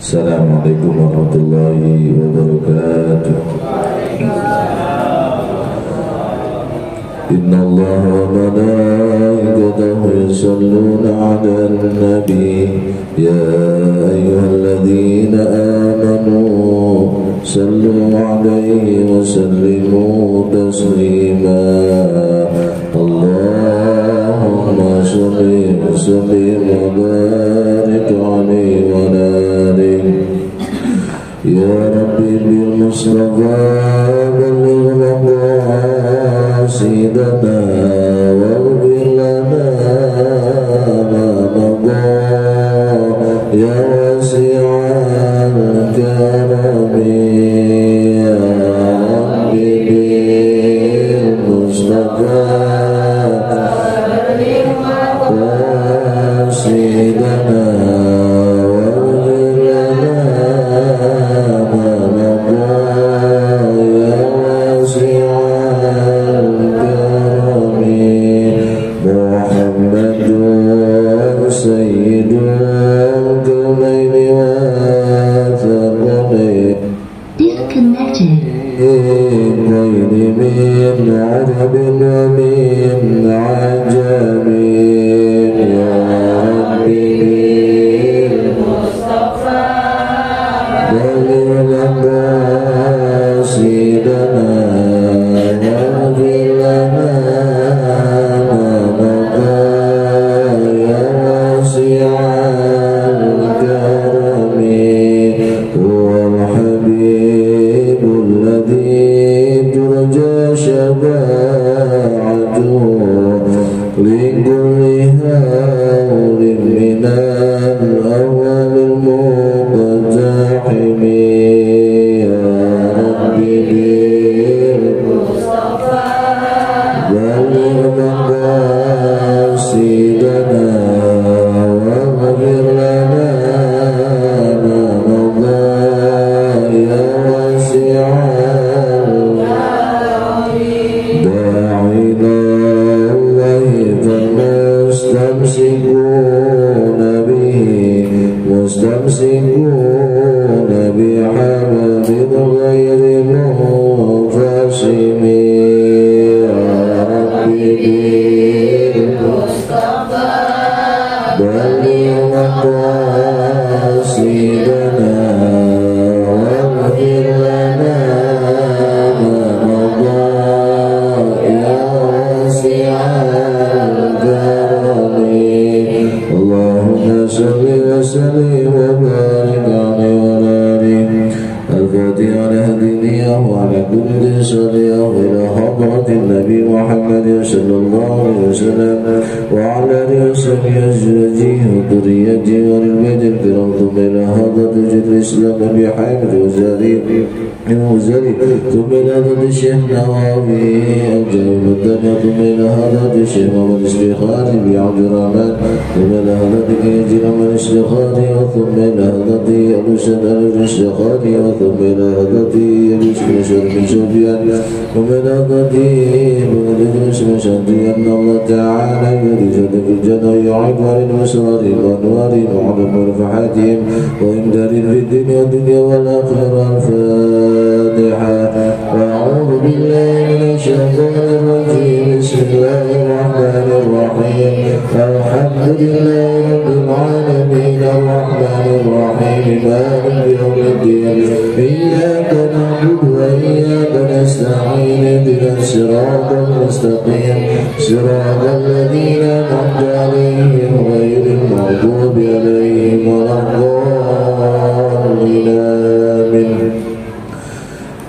Assalamualaikum warahmatullahi wabarakatuh. Inna Allah wa malaikatahu yusalluna 'alan nabi ya ayyuhalladzina amanu sallu 'alaihi wa sallimu taslima. Allahumma shalli wa sallim wa barik 'alaihi wa ya Rabbi bil Mustafa balligh maqasidana waghfir lana ma madha ya wasi'al karami ya Rabbi bil Mustafa balligh maqasidana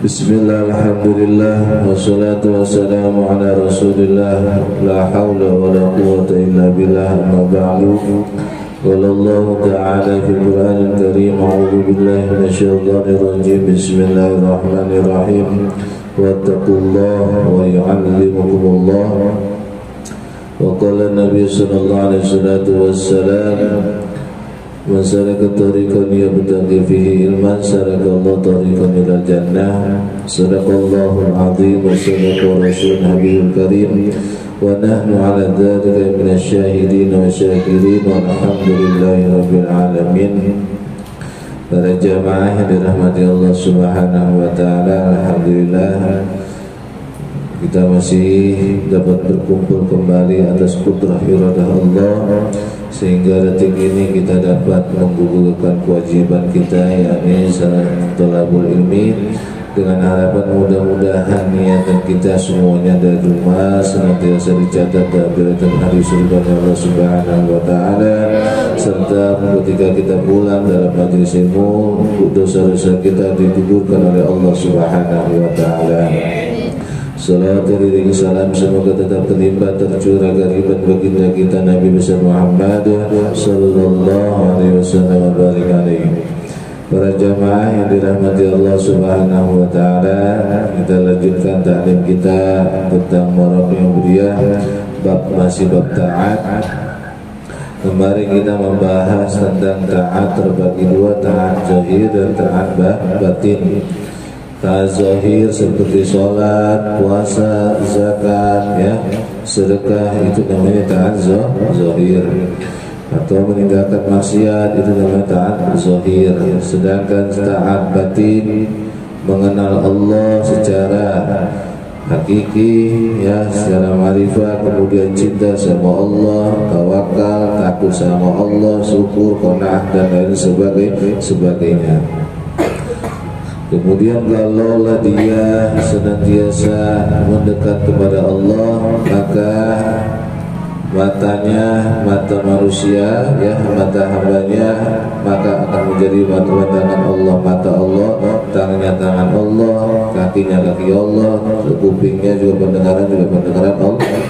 Bismillah, alhamdulillah, wassalatu wassalamu ala rasulillah, la hawla wa la quwwata illa billah, amma ba'du. Qala Allah ta'ala fil Qur'anil Karim, a'udzu billahi minasyaitonir rajim, bismillahirrahmanirrahim, wattaqullaha wa yu'allimukumullah. Wa qala Nabi sallallahu alaihi wasallam, man salaka tariqan yabtaghi fihi ilman salaka Allah tariqan ilal jannah. Sadaqallahul azim wa sadaqa rasulul habibul karim wa nahnu ala dzalika minasyahidin wa syakirin walhamdulillahi rabbil alamin. Para jamaah yang dirahmati Allah Subhanahu wa taala, alhamdulillah kita masih dapat berkumpul kembali atas kudrah iradah Allah, sehingga detik ini kita dapat menggugurkan kewajiban kita, yakni thalabul ilmi, dengan harapan mudah-mudahan niatan kita semuanya dari rumah senantiasa dicatat dan berita hari surga Allah Subhanahu wa taala, serta ketika kita pulang dalam majlis ilmu dosa-dosa kita digugurkan oleh Allah Subhanahu wa taala. Salawat dan salam semoga tetap terlimpah tercurah gariban baginda kita Nabi besar Muhammad sallallahu alaihi wasallam wa barik alaihi. Para jamaah yang dirahmati Allah Subhanahu wa taala, kita lanjutkan taklim kita tentang Maraqiy Ubudiyah, masih bab taat. Kemarin kita membahas tentang taat terbagi dua, taat zahir dan taat batin. Taat zahir seperti sholat, puasa, zakat, ya, sedekah, itu namanya taat zahir. Atau meninggalkan maksiat, itu namanya taat zahir. Sedangkan taat batin, mengenal Allah secara hakiki, ya, secara ma'rifah, kemudian cinta sama Allah, tawakal, takut sama Allah, syukur, qanaah dan lain sebagainya. Kemudian kalaulah dia senantiasa mendekat kepada Allah, maka matanya, mata manusia, ya, mata hambanya, maka akan menjadi pandangan Allah, mata Allah, tangannya tangan Allah, kakinya kaki Allah, kupingnya juga pendengaran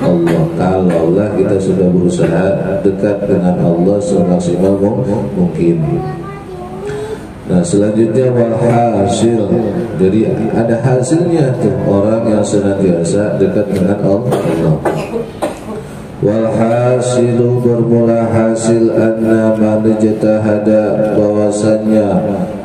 Allah. Kalaulah kita sudah berusaha dekat dengan Allah semaksimal mungkin. Nah, selanjutnya walhasil, jadi ada hasilnya tuh orang yang senantiasa dekat dengan Allah. Walhasilu, bermula hasil, anna man ijtahada, bahwasannya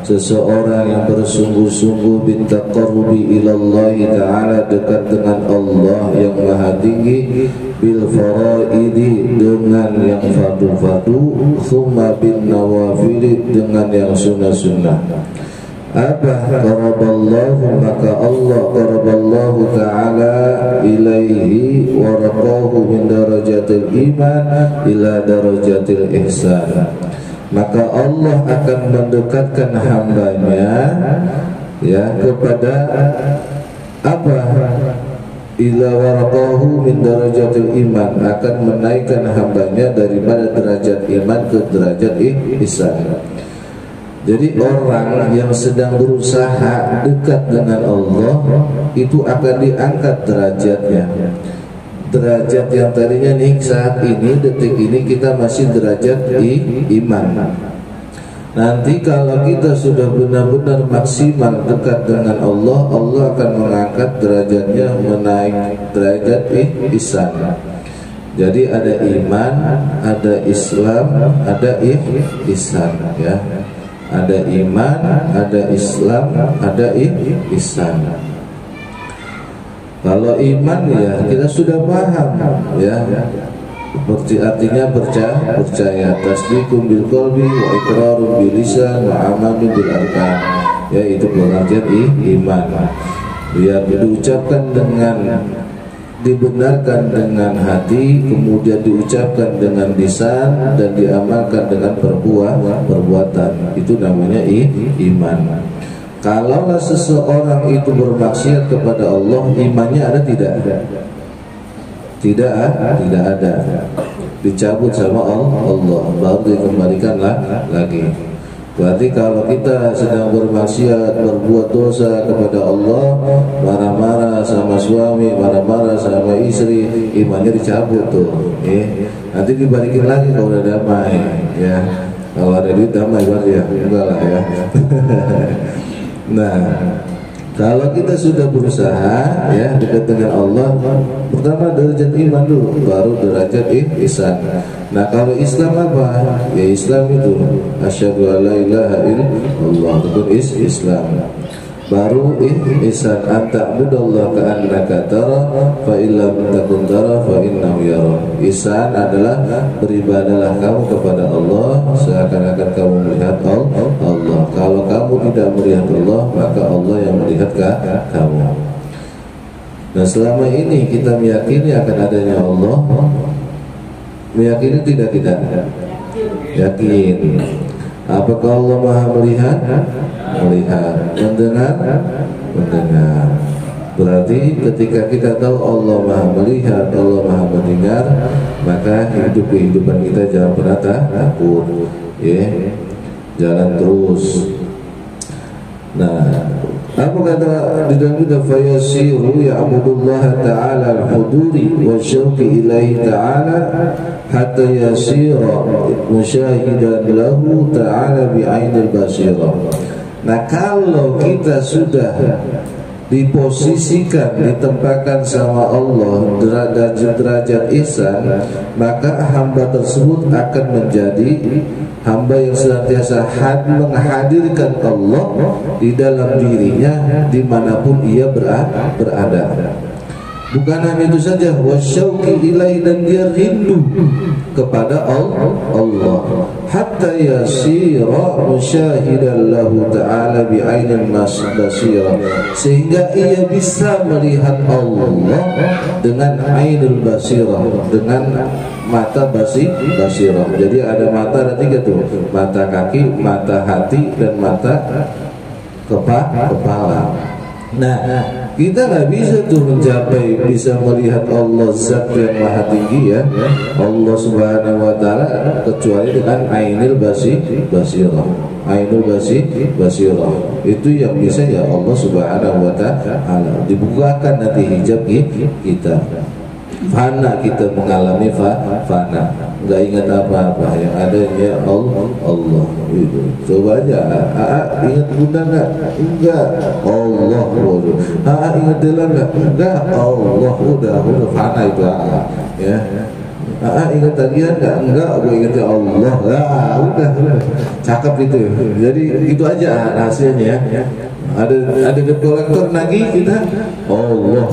seseorang yang bersungguh-sungguh bintaqarrubi ilallahi ta'ala, dekat dengan Allah yang maha tinggi, bil faraidi, dengan yang fardu-fardu, thumma bin nawafili, dengan yang sunnah-sunnah. Apa qaraballahu, maka Allah qaraballahu ta'ala ilaihi wa raqahu min darajatil iman ila darajatil ihsan. Maka Allah akan mendekatkan hambanya, ya, kepada apa? Ila wa raqahu min darajatil iman, akan menaikkan hambanya daripada derajat iman ke derajat ihsan. Jadi orang yang sedang berusaha dekat dengan Allah itu akan diangkat derajatnya. Derajat yang tadinya nih saat ini, detik ini kita masih derajat iman. Nanti kalau kita sudah benar-benar maksimal dekat dengan Allah, Allah akan mengangkat derajatnya menaik derajat ihsan. Jadi ada iman, ada Islam, ada ihsan, ya. Ada iman, ada Islam, ada ihsan. Kalau iman, ya, kita sudah paham, ya, artinya percaya, tasdiqun bil qalbi wa iqrarun bil lisan wa amalun bil arkan, ya, itu pengertian iman. Dia diucapkan dengan, dibenarkan dengan hati, kemudian diucapkan dengan lisan, dan diamalkan dengan perbuatan. Itu namanya iman. Kalaulah seseorang itu bermaksiat kepada Allah, imannya ada tidak? Tidak ada. Dicabut sama Allah, baru dikembalikanlah lagi. Berarti kalau kita sedang bermaksiat, berbuat dosa kepada Allah, marah-marah sama suami, marah-marah sama istri, imannya dicabut tuh. Nanti dibalikin lagi kalau udah damai, ya. Kalau ada duit damai berarti, ya, enggak lah, ya. Nah, kalau kita sudah berusaha, ya, dekat dengan Allah, pertama derajat iman dulu, baru derajat ihsan. Nah, kalau Islam apa? Ya, Islam itu asyhadu alla ilaha illallah, itu Islam. Baru ihsan anta'budallaha ka'annaka tara fa illam takun tara fa innahu yara. Ihsan adalah beribadahlah kamu kepada Allah seakan-akan kamu melihat Allah. Kalau kamu tidak melihat Allah, maka Allah yang melihat kamu. Nah, selama ini kita meyakini akan adanya Allah. Meyakini tidak kita? Yakin. Apakah Allah Maha melihat? Melihat. Mendengar? Mendengar. Berarti ketika kita tahu Allah Maha melihat, Allah Maha mendengar, maka kehidupan kita jangan pernah takut, ya. Jalan terus. Nah, apa kata di dalam kita fayasiru ya'budullaha ta'ala al-huduri wa syauqi ilaihi ta'ala hatta yasira musyahidan lahu ta'ala bi'ainil basirah. Nah, kalau kita sudah diposisikan, ditempatkan sama Allah derajat ihsan, maka hamba tersebut akan menjadi hamba yang senantiasa menghadirkan Allah di dalam dirinya dimanapun ia berada. Bukan hanya itu saja, wasyauqi ilaihi, dan dia rindu kepada Allah hatta yasira musyahidan lahu ta'ala bi'ainil basirah, sehingga ia bisa melihat Allah dengan ainul basirah, dengan mata basirah. Jadi ada mata, ada tiga tuh, mata kaki, mata hati, dan mata kepala. Nah, kita nggak bisa tuh mencapai bisa melihat Allah zat yang maha tinggi, ya, Allah subhanahu wa ta'ala, kecuali dengan ainul basirah. Ainul basirah itu yang bisa, ya, Allah subhanahu wa ta'ala. Dibukakan nanti hijab kita. Fana, kita mengalami fana, nggak ingat apa-apa, yang adanya Allah itu. Coba aja, ingat bunda nggak? Enggak. Allah. Ingat Dela nggak? Enggak. Allah. Udah fana itu, ya. Ingat tagihan nggak? Enggak. Gue ingatnya Allah. Udah cakep itu. Jadi itu aja hasilnya, ya. Ada debt collector nagih kita, Allah.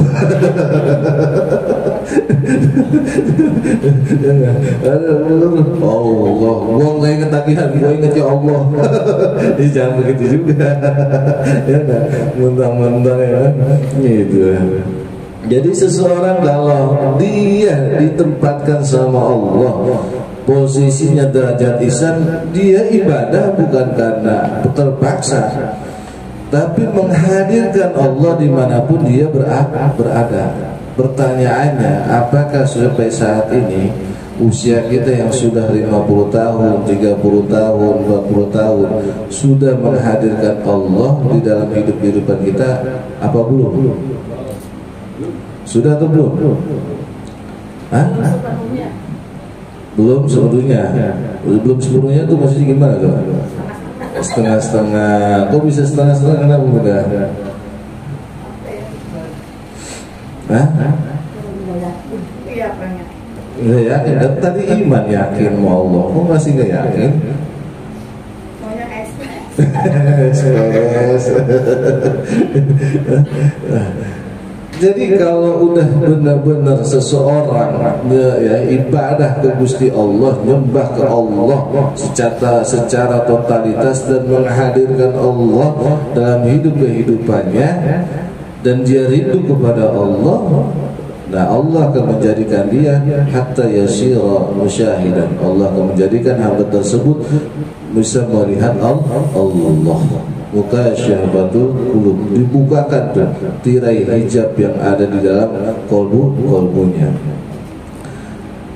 Allah, gua nggak inget tagihan, gua inget ya Allah. Jangan begitu juga, ya nggak, mentang-mentang, ya, gitu. Jadi seseorang kalau dia ditempatkan sama Allah, posisinya derajat ihsan, dia ibadah bukan karena terpaksa, tapi menghadirkan Allah dimanapun dia berada. Pertanyaannya, apakah sampai saat ini usia kita yang sudah 50 tahun, 30 tahun, 40 tahun sudah menghadirkan Allah di dalam kehidupan kita, apa belum? Sudah atau belum? Belum sepenuhnya. Belum sepenuhnya itu maksudnya gimana tuh? Setengah-setengah. Kok bisa setengah-setengah? Kenapa udah? Nggak yakin. Tadi iman yakin mau Allah. Kok masih nggak yakin? Jadi kalau udah benar-benar seseorang, ya, ibadah ke Gusti Allah, nyembah ke Allah secara totalitas dan menghadirkan Allah dalam kehidupannya, dan dia rindu kepada Allah, nah Allah akan menjadikan dia hatta yasira musyahidan. Allah akan menjadikan hamba tersebut bisa melihat Allah. Mukasyaffatul qulub, dibukakan tuh tirai hijab yang ada di dalam kolbunya.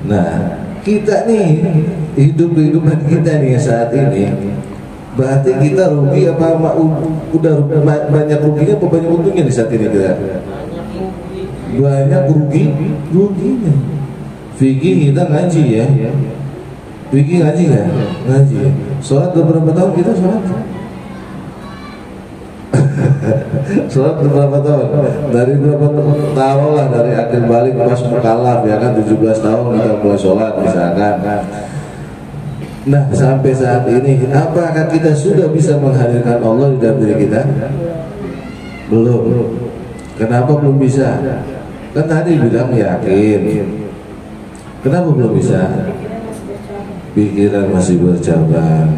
Nah, kita nih kehidupan kita nih saat ini, berarti kita rugi apa udah banyak ruginya apa banyak untungnya di saat ini kita? Banyak ruginya. Fikih kita ngaji, ya. Fikih ngaji kan? Ngaji. Sholat berapa tahun kita sholat? Sholat berapa tahun? Dari berapa tahun lah, dari akhir balik pas mukallaf, ya kan, 17 tahun kita mulai sholat misalkan. Nah, sampai saat ini apakah kita sudah bisa menghadirkan Allah di dalam diri kita? Belum. Kenapa belum bisa? Kan tadi bilang yakin. Kenapa belum bisa? Pikiran masih bercabang.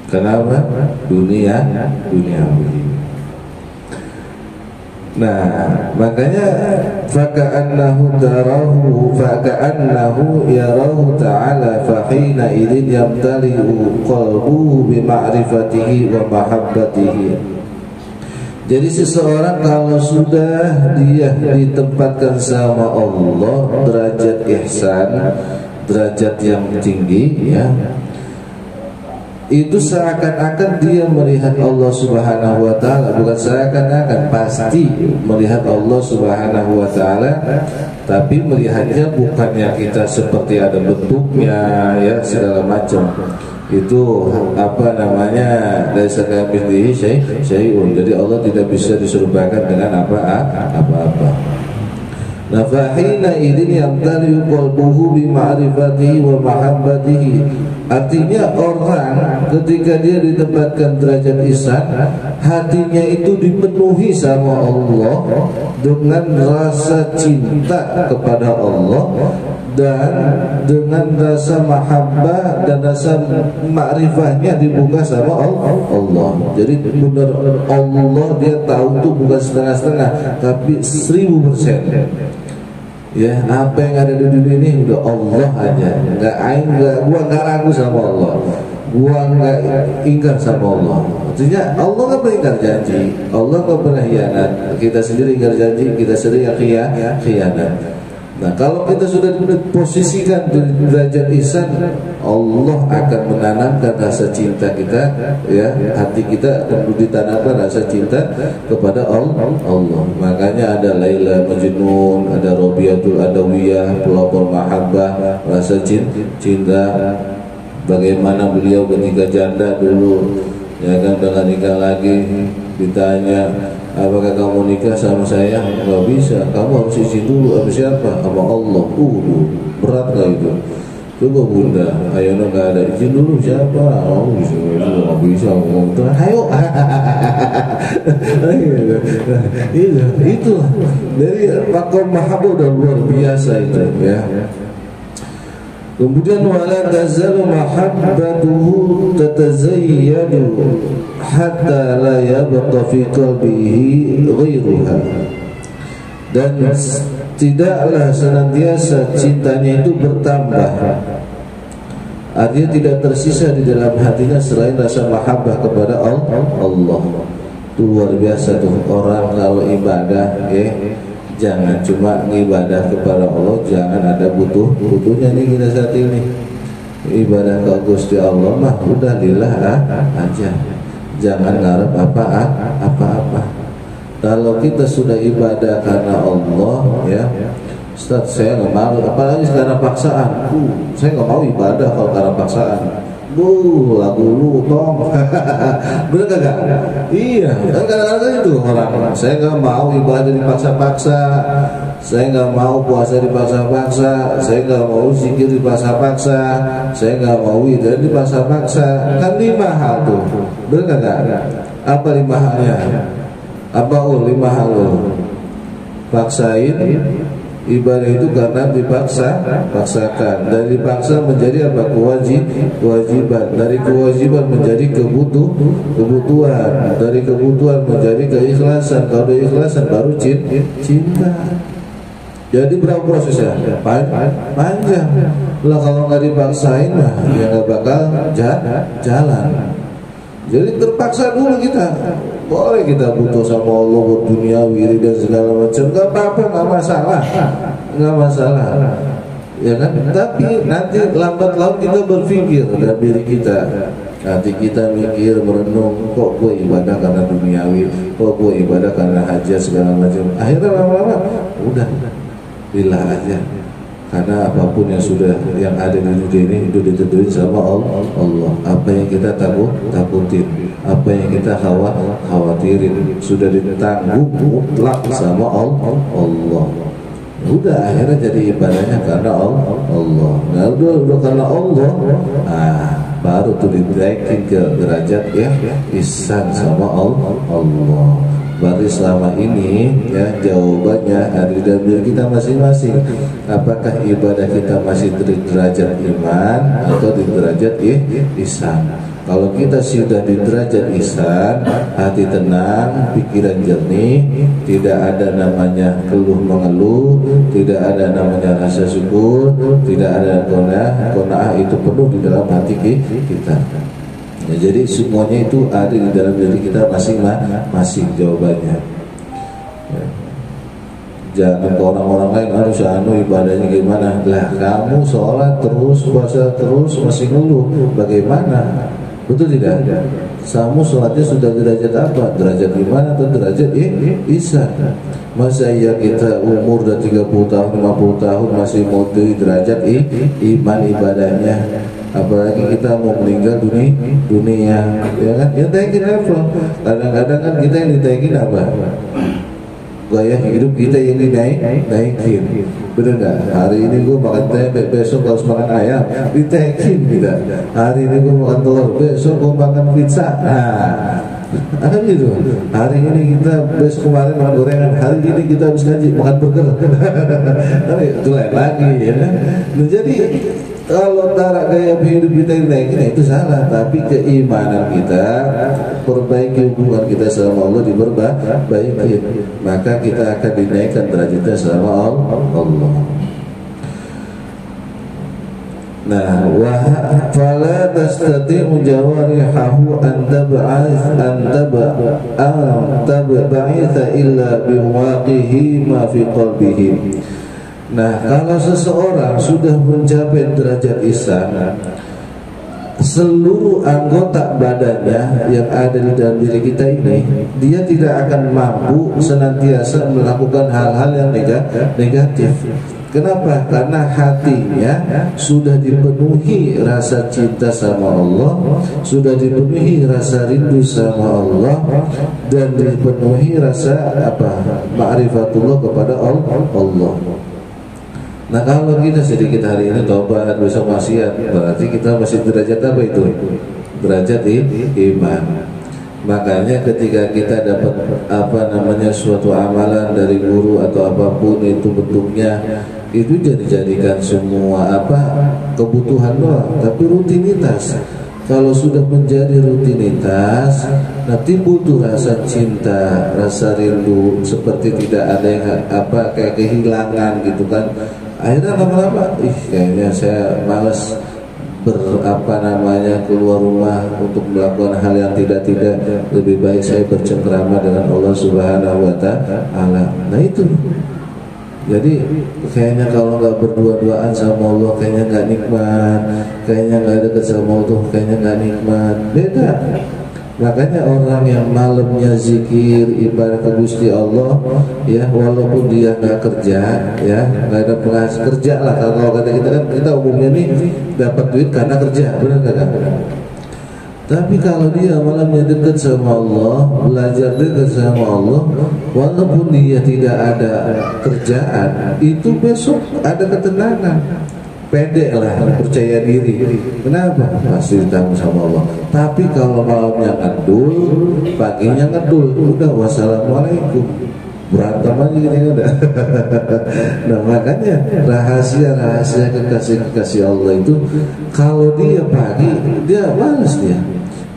Kenapa? Duniawi. Nah, makanya faka'annahu yarahu ta'ala fahina idin yamtali'u qalbuhu bima'rifatihi wa mahabbatihi. Jadi seseorang kalau sudah dia ditempatkan sama Allah derajat ihsan, derajat yang tinggi, ya, itu seakan-akan dia melihat Allah Subhanahu wa ta'ala. Bukan seakan-akan, pasti melihat Allah Subhanahu wa ta'ala. Tapi melihatnya bukannya kita seperti ada bentuknya, ya, segala macam. Itu apa namanya, laisa kamitslihi syai'un. Jadi Allah tidak bisa diserupakan dengan apa-apa. Nafahina idin yamtali qalbuhu bima'rifatihi wa mahabbatihi. Artinya orang ketika dia ditempatkan derajat ihsan, hatinya itu dipenuhi sama Allah dengan rasa cinta kepada Allah dan dengan rasa mahabbah dan rasa makrifahnya dibuka sama Allah. Jadi benar Allah dia tahu itu bukan setengah-setengah, tapi 1000%. Ya, apa yang ada di dunia ini udah Allah aja. Gua nggak ragu sama Allah. Gua nggak ingkar sama Allah. Artinya Allah nggak pernah ingkar janji. Allah nggak pernah khianat. Kita sendiri ingkar janji, kita sendiri yang khianat. Nah, kalau kita sudah posisikan di derajat ihsan, Allah akan menanamkan rasa cinta kita, ya, hati kita akan ditanamkan rasa cinta kepada Allah. Makanya ada Laila Majnun, ada Robiatul Adawiyah, pelopor mahabbah, rasa cinta. Bagaimana beliau ketika janda dulu, ya kan, dengan nikah lagi ditanya, apakah kamu nikah sama saya? Nggak bisa, kamu harus izin dulu. Sama siapa? Sama Allah. Berat gak itu? Coba bunda, ayo nggak ada izin dulu siapa? Oh, nggak bisa ngomong terus. Ayo, itu dari makom mahabbah udah luar biasa itu, ya. Kemudian wala tazalu mahabbatuhu tatazayyadu hatta la yabqa fi qalbihi ghairuha. Dan tidaklah senantiasa cintanya itu bertambah, artinya tidak tersisa di dalam hatinya selain rasa mahabbah kepada Allah. Itu luar biasa tuh orang kalau ibadah, ya. Jangan cuma ibadah kepada Allah, jangan ada butuhnya nih kita saat ini. Ibadah ke Gusti Allah mah udah lillah aja. Jangan ngarep apa-apa. Kalau kita sudah ibadah karena Allah, ya, Ustaz, saya nggak mau, apalagi karena paksaan. Saya nggak mau ibadah kalau karena paksaan. Lagu lu tong. Bener gak? Iya, kan kadang-kadang itu orang. Saya nggak mau ibadah dipaksa-paksa. Saya nggak mau puasa dipaksa-paksa. Saya nggak mau zikir dipaksa-paksa. Saya nggak mau wirid dipaksa-paksa. Kan 5 hal tuh. Bener gak? Apa 5 halnya? Apa 5 hal lu? Paksain ibadah itu karena paksakan. Dari dipaksa menjadi apa? Kewajiban. Dari kewajiban menjadi kebutuhan. Dari kebutuhan menjadi keikhlasan. Kalau dari ikhlasan baru cinta. Jadi berapa prosesnya? Panjang. Lah kalau nggak dipaksain mah ya nggak bakal jalan. Jadi terpaksa dulu kita. Boleh kita butuh sama Allah buat dunia, wiri dan segala macam, nggak apa-apa, nggak masalah, ya kan? Tapi nanti lambat laun kita berpikir dalam diri kita, nanti kita mikir merenung, kok gue ibadah karena duniawi, kok gue ibadah karena hajat segala macam. Akhirnya lama-lama udah lillah aja. Karena apapun yang ada di dunia ini itu ditentuin sama Allah. Apa yang kita takutin, apa yang kita khawatirin sudah ditanggung mutlak sama Allah. Udah akhirnya jadi ibadahnya karena Allah. Nah udah karena Allah, baru tuh dinaikin ke derajat ya ihsan sama Allah. Berarti selama ini ya jawabannya ada di dalam diri kita masing-masing. Apakah ibadah kita masih di derajat iman atau di derajat ihsan? Kalau kita sudah di derajat ihsan, hati tenang, pikiran jernih, tidak ada namanya keluh mengeluh, tidak ada namanya rasa syukur, tidak ada qanaah itu penuh di dalam hati kita. Ya, jadi semuanya itu ada di dalam diri kita masing-masing jawabannya. Ya. Jangan ke orang-orang lain harus ibadahnya gimana. Lah kamu sholat terus, puasa terus, masih ngeluh, bagaimana? Betul tidak? Kamu sholatnya sudah derajat apa? Derajat iman atau derajat ihsan? Masa iya kita umur udah 30 tahun, 50 tahun masih mau di derajat iman ibadahnya? Apalagi kita mau meninggal dunia, ya kan? Ya taikin level. Kadang-kadang kan kita yang ditaikin apa? Gaya hidup kita yang dinaikin. Bener nggak? Hari ini gue makan tempe, besok harus makan ayam, ditaikin kita. Hari ini gue makan telur, besok gue makan pizza. Nah, akan gitu. Hari ini kita besok kemarin makan gorengan, hari ini kita habis ngaji makan burger. Itu lain lagi, ya kan? Nah, jadi kalau tarak gaya hidup kita dinaikin itu salah, tapi keimanan kita, perbaiki hubungan kita sama Allah diperbaiki, maka kita akan dinaikkan derajatnya sama Allah. Nah, wa fala tastati'u jawarihahu an tab'atha illa biwaqihi ma fi qalbihi. Nah, kalau seseorang sudah mencapai derajat ihsan, seluruh anggota badannya yang ada di dalam diri kita ini, dia tidak akan mampu senantiasa melakukan hal-hal yang negatif. Kenapa? Karena hatinya sudah dipenuhi rasa cinta sama Allah, sudah dipenuhi rasa rindu sama Allah, dan dipenuhi rasa ma'rifatullah kepada Allah. Nah, kalau kita sedikit hari ini tobat, besok maksiat, berarti kita masih derajat apa itu? Derajat iman. Makanya ketika kita dapat suatu amalan dari guru atau apapun itu bentuknya, itu jadikan semua kebutuhan doang, tapi rutinitas. Kalau sudah menjadi rutinitas, nanti butuh rasa cinta, rasa rindu, seperti tidak ada yang kayak kehilangan gitu kan. Akhirnya lama-lama, kayaknya saya malas keluar rumah untuk melakukan hal yang tidak. Lebih baik saya bercengkrama dengan Allah Subhanahu wa Ta'ala. Nah itu. Jadi kayaknya kalau nggak berdua-duaan sama Allah kayaknya nggak nikmat, kayaknya nggak dekat sama Allah kayaknya nggak nikmat. Beda. Makanya orang yang malamnya zikir ibadah ke Gusti Allah, ya walaupun dia nggak kerja, ya nggak ada penghasilan, kerja lah. Kalau kata kita kan, kita umumnya nih dapat duit karena kerja, benar nggak? Tapi kalau dia malamnya dekat sama Allah, belajar dekat sama Allah, walaupun dia tidak ada kerjaan, itu besok ada ketenangan. Pede lah, percaya diri. Kenapa? Pasti ditanggung sama Allah. Tapi kalau malamnya ngedul, paginya ngedul, udah wassalamualaikum, berantem aja gitu ada. Nah makanya rahasia kekasih Allah itu, kalau dia pagi dia malas,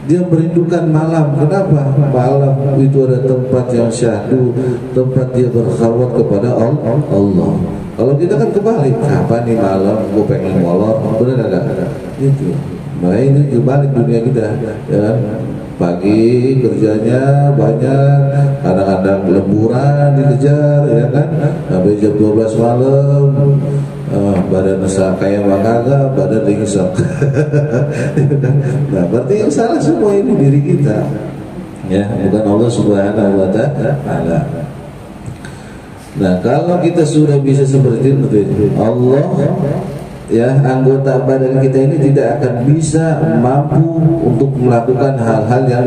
dia merindukan malam. Kenapa? Malam itu ada tempat yang syahdu, tempat dia berkhawat kepada Allah. Kalau kita kan kebalik, kapan nih malam gue pengen molor, bener gak? Itu. Nah ini kebalik dunia kita, ya kan? Pagi kerjanya banyak, kadang-kadang lemburan dikejar, ya kan? Sampai jam 12 malam, badan besar kayak makaga, badan dihisap. Nah berarti yang salah semua ini diri kita, ya bukan Allah Subhanahu wa Ta'ala. Nah kalau kita sudah bisa seperti itu, Allah, ya anggota badan kita ini tidak akan bisa mampu untuk melakukan hal-hal yang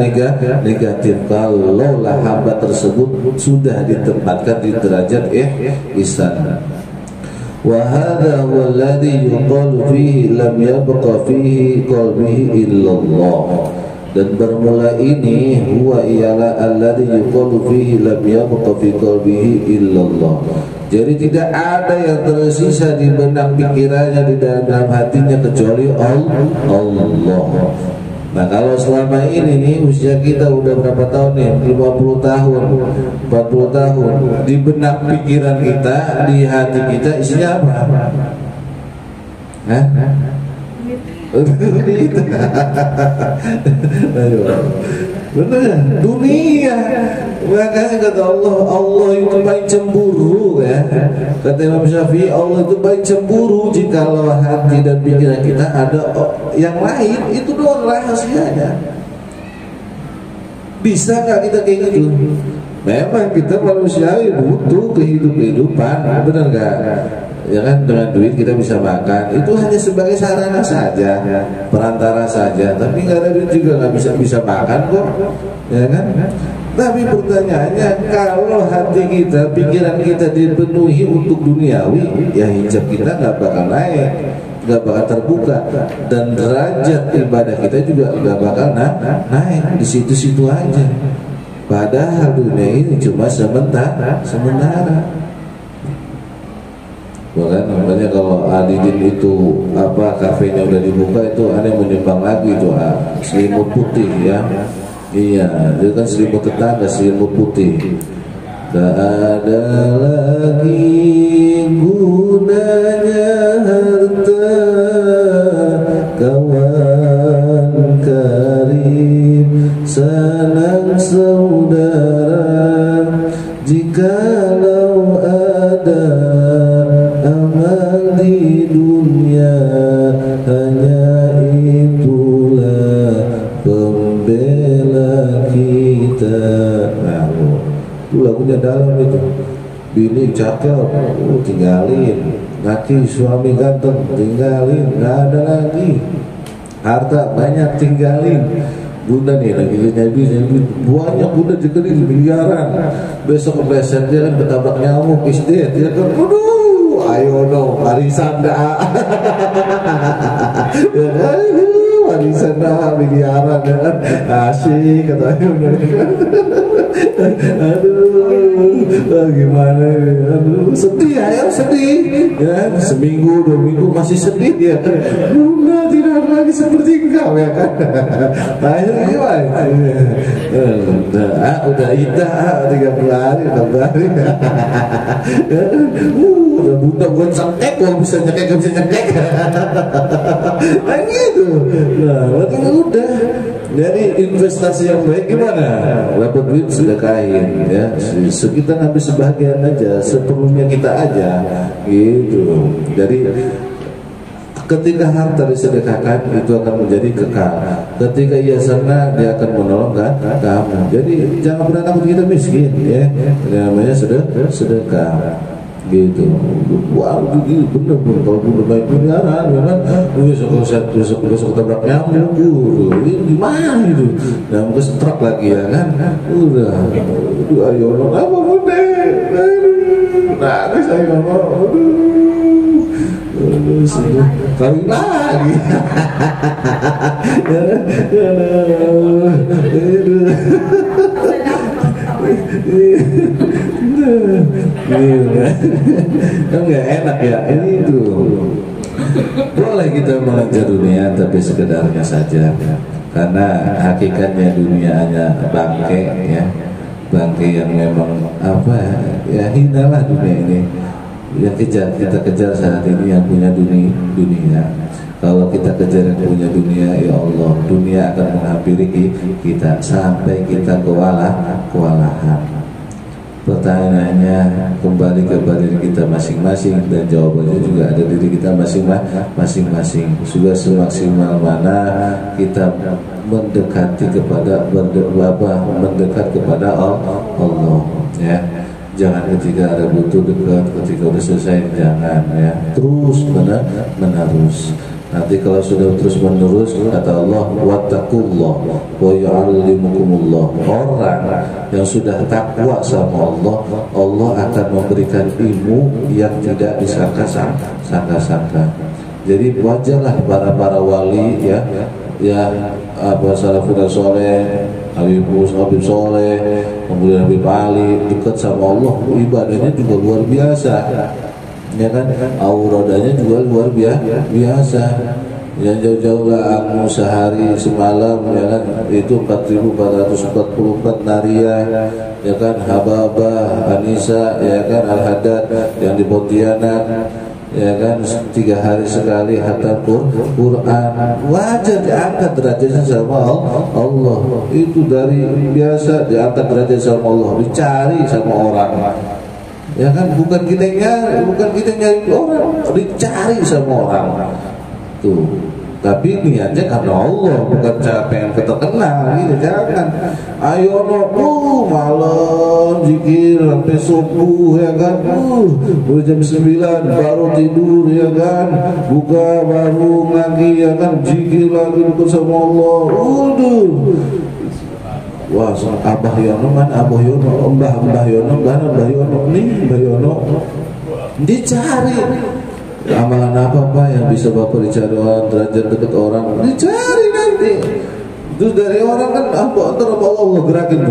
negatif kalau hamba tersebut sudah ditempatkan di derajat ihsan. Wa hadha huwa alladhi yuqalu fihi lam yabqa fihi qalbihi illallah. Dan bermula ini huwa ialah alladhi yuqalu fihi lam yabqa fi qalbihi illallah. Jadi tidak ada yang tersisa di benak pikirannya, di dalam hatinya kecuali Allah. Nah kalau selama ini nih usia kita udah berapa tahun nih, 50 tahun, 40 tahun, di benak pikiran kita, di hati kita isinya apa? Hah? Benar, dunia. Makanya kata Allah, Allah itu baik cemburu ya. Kata Imam Syafi'i, Allah itu baik cemburu jikalau hati dan pikiran kita ada yang lain. Itu doang rahasianya. Bisa nggak kita kayak gitu? Memang kita manusiawi butuh kehidupan, benar nggak? Ya kan, dengan duit kita bisa makan, itu hanya sebagai sarana saja, perantara saja. Tapi nggak ada duit juga nggak bisa makan kok, ya kan? Tapi pertanyaannya, kalau hati kita, pikiran kita dipenuhi untuk duniawi, ya hijab kita nggak bakal naik, nggak bakal terbuka, dan derajat ibadah kita juga nggak bakal naik di situ-situ aja. Padahal dunia ini cuma sementara. Bahkan namanya kalau Adidin itu apa kafenya udah dibuka itu ada yang menyumbang lagi itu selimut putih ya. Iya, itu kan selimut tetangga, selimut putih. Tak ada lagi gunanya harta, kawan karib, senang saudara, jikalau ada amal di dunia, hanya itulah pembela kita. Nah, itu lagunya dalam itu. Bini cakep, tinggalin. Laki suami ganteng, tinggalin. Nggak ada lagi. Harta banyak, tinggalin. Bunda nih lagi nyari banyak, bunda juga nih miliaran. Besok kepleset dia kan ketabrak nyamuk, istri dia kan, aduh, ayo dong, arisan dah. Ya kan, arisan dah miliaran ya kan, asik katanya. Aduh, gimana ya? Aduh, sedih ya, sedih. Ya, seminggu, 2 minggu masih sedih ya. Bunda tidak lagi seperti engkau ya kan. Akhirnya gimana? Udah idah 30 hari, 60 hari. Udah bunda gue cengkek, kalau bisa nyekek, gak bisa nyekek. Nah gitu. Nah, berarti udah. Jadi investasi yang baik gimana? Dapat duit sedekahin ya. Kita ngambil sebagian aja, seperlunya kita aja gitu. Jadi ketika harta disedekahkan itu akan menjadi kekal. Ketika ia senang dia akan menolong kamu. Jadi jangan pernah takut kita miskin ya. Namanya sedekah. Gitu. Wah, gitu bener-bener kalau udah baik miliaran, ya kan? Besok tabrak nyamuk, ini gimana itu? Nyamuk kesetrak lagi ya kan? Udah, ayo lo apa bunda? Nangis ayo lo, sudah kawin lagi. Kan nggak enak ya ini itu. Boleh kita mengejar dunia tapi sekedarnya saja, karena hakikatnya dunia hanya bangke ya, bangke yang memang apa ya, hinalah dunia ini. Yang kita kejar saat ini yang punya dunia. Kalau kita kejar yang punya dunia, ya Allah, dunia akan menghampiri kita sampai kita kewalahan. Pertanyaannya kembali kepada diri kita masing-masing, dan jawabannya juga ada di diri kita masing-masing. Sudah semaksimal mana kita mendekat kepada Allah ya. Jangan ketika ada butuh dekat, ketika udah selesai jangan ya. Terus menerus. Nanti kalau sudah terus menerus, kata Allah, wattaqullah wa yu'allimukumullah. Orang yang sudah takwa sama Allah, Allah akan memberikan ilmu yang tidak disangka-sangka. Jadi wajarlah para wali ya, ya salafus soleh, Habib Soleh, kemudian Habib Ali, dekat sama Allah, ibadahnya juga luar biasa, ya kan, auradanya juga luar biasa. Yang jauh-jauh lah aku sehari semalam, ya kan, itu 4.444 naria, ya kan, Hababah, Anissa, ya kan, Al-Haddad yang di Pontianak, ya kan, 3 hari sekali hatam Quran. Wajar diangkat derajatnya sama Allah. Itu dari biasa diangkat derajat sama Allah, dicari sama orang, ya kan, bukan kita nyari orang, dicari sama orang tuh. Tapi niatnya karena Allah, bukan cara pengen terkenal gitu, jangan. Ayo malam zikir sampai subuh, ya kan, udah jam 9 baru tidur, ya kan, buka baru lagi, ya kan, zikir lagi dekat sama Allah. Wah, Abah Yono mana? Abah Yono, Mbah Yono, Mbah Yono dicari. Amalan apa Pak yang bisa Bapak dicari orang, derajat dekat orang? Dicari nanti. Terus dari orang kan antara Allah gerakin,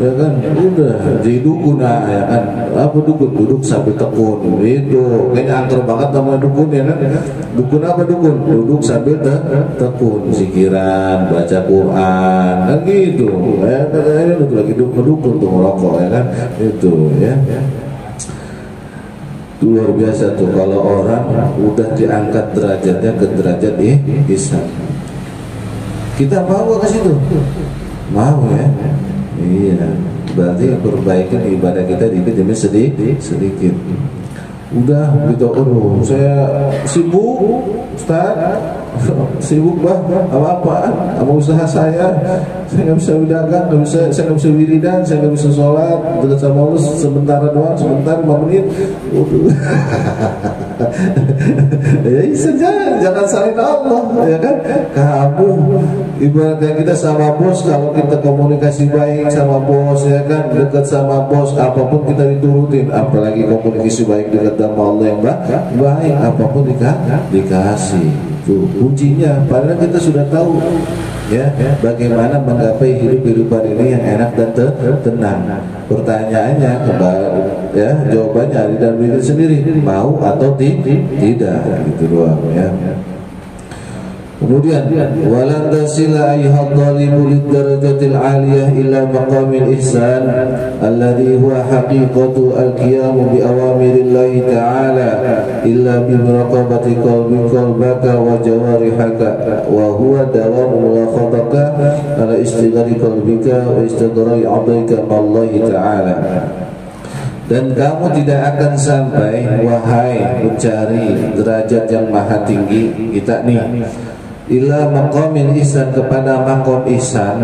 ya kan, udah jadi dukun, ya kan, apa dukun, duduk sambil tekun, itu kayaknya angker banget sama dukun, ya kan. Dukun apa dukun? Duduk sambil tekun, zikiran, baca Quran, kan gitu. Ya kan, lagi dukun tuh merokok, ya kan, itu, ya. Luar biasa tuh kalau orang udah diangkat derajatnya ke derajat ihsan. Kita mau ke situ? Mau, ya? Iya. Berarti perbaikan ibadah kita dikit demi sedikit. Udah gitu, saya sibuk, Ustaz. Sibuk apa-apaan sama usaha saya nggak bisa berdagang, saya nggak bisa wiridan, saya nggak bisa sholat dekat sama Allah sebentar doang, 5 menit. Ya jangan salin Allah, ya kan. Kamu ibaratnya kita sama bos, kalau kita komunikasi baik sama bos, ya kan, dekat sama bos, apapun kita diturutin, apalagi komunikasi baik dekat sama Allah yang baik, apapun dikasih. Tuh kuncinya, padahal kita sudah tahu, ya, bagaimana menggapai hidup-hidupan ini yang enak dan tenang. Pertanyaannya, ya, jawabannya ada di dalam diri sendiri, mau atau tidak, gitu doang, ya. Kemudian walan tasila ayyuhal dhalimu lidarajatil aliyah ila maqamil ihsan alladhi huwa haqiqatu al-qiyamu bi awamirillahi ta'ala illa bi muraqabati qalbaka wa jawarihaka wa huwa dawamu mulakhadaka ala istighari qalbika wa istighari 'abdika mallahi ta'ala. Dan kamu tidak akan sampai, wahai mencari derajat yang maha tinggi kita nih, ila maqamil ihsan, kepada maqam ihsan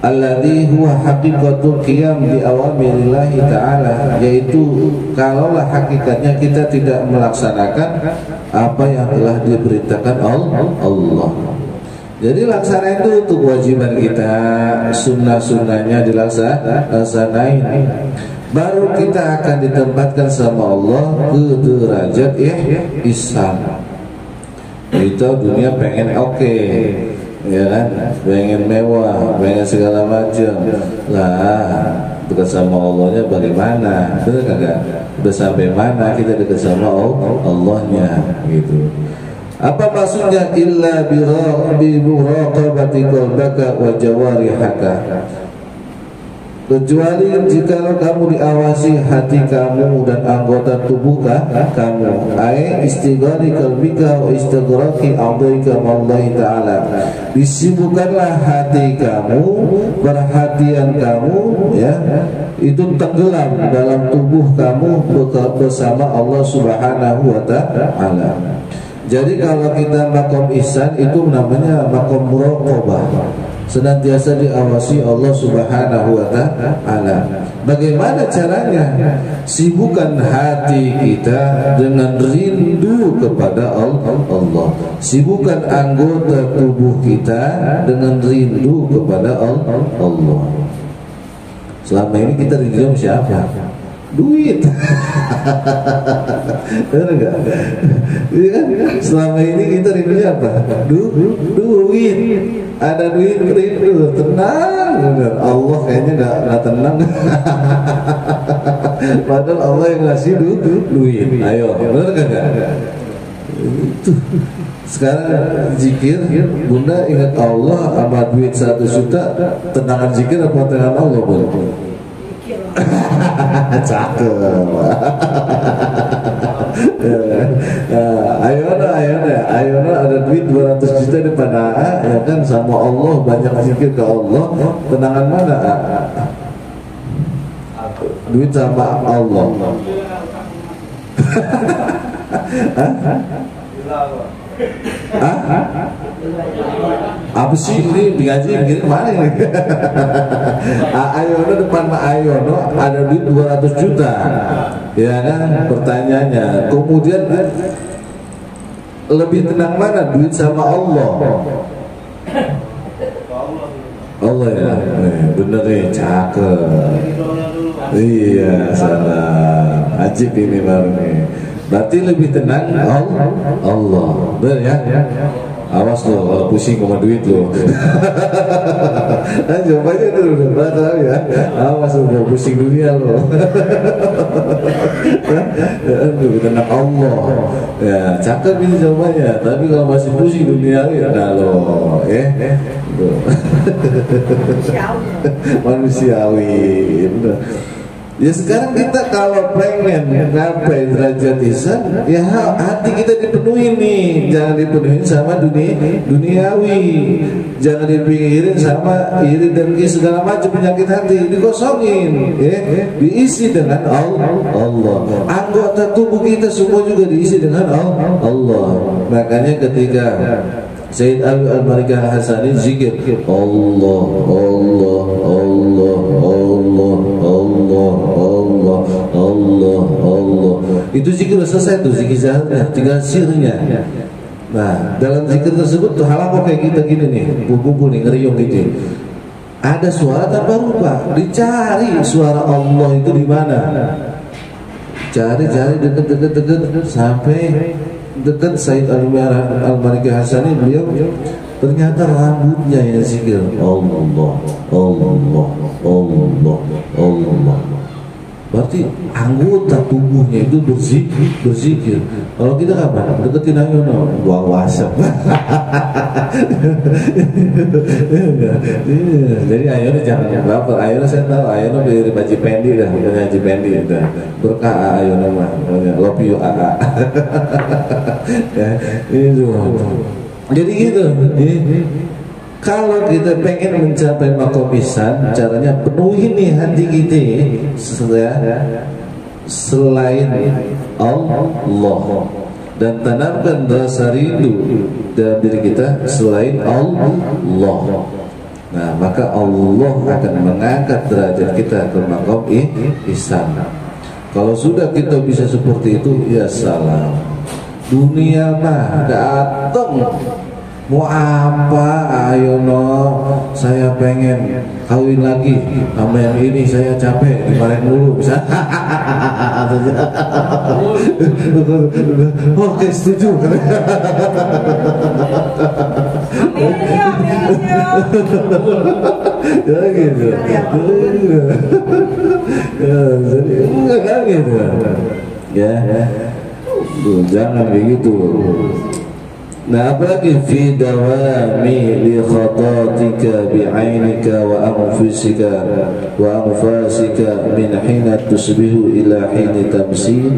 alladhi huwa haqiqatul qiyam bi awamirillahi ta'ala, yaitu kalaulah hakikatnya kita tidak melaksanakan apa yang telah diberitakan Allah. Jadi laksanain itu untuk kewajiban kita, sunnah-sunnahnya dilaksanain, baru kita akan ditempatkan sama Allah ke derajat ihsan. Kita dunia pengen oke, ya kan, pengen mewah, pengen segala macam. Lah, dekat sama Allahnya bagaimana? Benar kagak? Udah sampai mana kita dekat sama Allahnya, gitu. Apa maksudnya? Illa bi muraqabati qalbaka wa jawarihaka, kecuali jika kamu diawasi hati kamu dan anggota tubuh kamu, ai istighari qalbika wa istighraqi a'dhaika mallahi ta'ala, disibukkanlah hati kamu, perhatian kamu, ya, itu tenggelam dalam tubuh kamu bersama Allah Subhanahu wa ta'ala. Jadi kalau kita maqam ihsan itu namanya maqam muraqabah, senantiasa diawasi Allah Subhanahu wa ta'ala. Bagaimana caranya? Sibukkan hati kita dengan rindu kepada Allah. Sibukkan anggota tubuh kita dengan rindu kepada Allah. Selama ini kita rindu siapa? duit. Benar enggak? Iya kan? Selama ini kita rindunya apa? Duit. Ada duit rindu, tenang. Benar. Allah kayaknya enggak tenang. Padahal Allah yang ngasih duit. Ayo, benar enggak? Itu. Sekarang zikir, Bunda ingat Allah sama duit 100 juta, tenangan zikir apa tenangan Allah, Bunda? Cakep. Ayo ada duit 200 juta di depan ya kan, sama Allah banyak zikir ke Allah, tenangan mana? Duit sama Allah. Apa sih ini ngaji begini kemana ini? Ayono depan Ayono ada duit 200 juta, ya kan? Pertanyaannya, kemudian lebih tenang mana, duit sama Allah? Allah ya, bener nih, cakep. Iya, salah. Ajib ini baru nih. Berarti lebih tenang Allah. Benar ya? Awas lo kalau pusing sama duit lo. Coba aja dulu, tahu ya. Awas lo pusing dunia lo. Lebih tenang Allah. Ya, cakep ini jawabannya. Tapi kalau masih pusing dunia ya dah lo. Manusiawi. Ya sekarang kita kalau pengen ngapain derajat ihsan, ya hati kita dipenuhi nih, jangan dipenuhi sama duniawi, jangan dipikirin sama iri dengki segala macam penyakit hati, dikosongin, diisi dengan Allah. Anggota tubuh kita semua juga diisi dengan Allah. Makanya ketika Sayyid Abi Al-Marikah Hasani zikir Allah, Allah, Allah, Allah, Allah, Allah, Allah, Allah. Itu zikir sudah selesai tuh, zikir zahatnya, tinggal sirnya. Nah, dalam zikir tersebut tuh halako kayak kita gini nih, buku-buku nih, ngeriung gitu. Ada suara tanpa rupa, dicari suara Allah itu di mana. Cari deket sampai dekat Sayyid Al-Marikah Hasani, beliau ternyata rambutnya yang zikir Allah, Allah, Allah, Allah. Berarti anggota tubuhnya itu berzikir. Kalau kita kapan? Deketin Ayono, buang wasap. Jadi Ayono jangan baper. Ayono saya tahu, Ayono dari Haji Pendi dah, Haji Pendi dah. Berkah Ayono mah, love you AA. Itu. Jadi gitu. Kalau kita pengen mencapai makom ihsan, caranya penuhi nih hati kita selain Allah, dan tanamkan rasa rindu dalam diri kita selain Allah. Nah, maka Allah akan mengangkat derajat kita ke makom ihsan. Kalau sudah kita bisa seperti itu, ya salam. Dunia mah datang. Mau apa? Ayono, saya pengen kawin lagi sama yang ini, saya capek dimarahin dulu, bisa? Oke, setuju. Ya gitu. Enggak gitu. Ya, jangan begitu. Nah, apalagi fi dawami li khatatika bi'ainika wa anfusika wa anfasika min hina tusbihu ila hina tamsi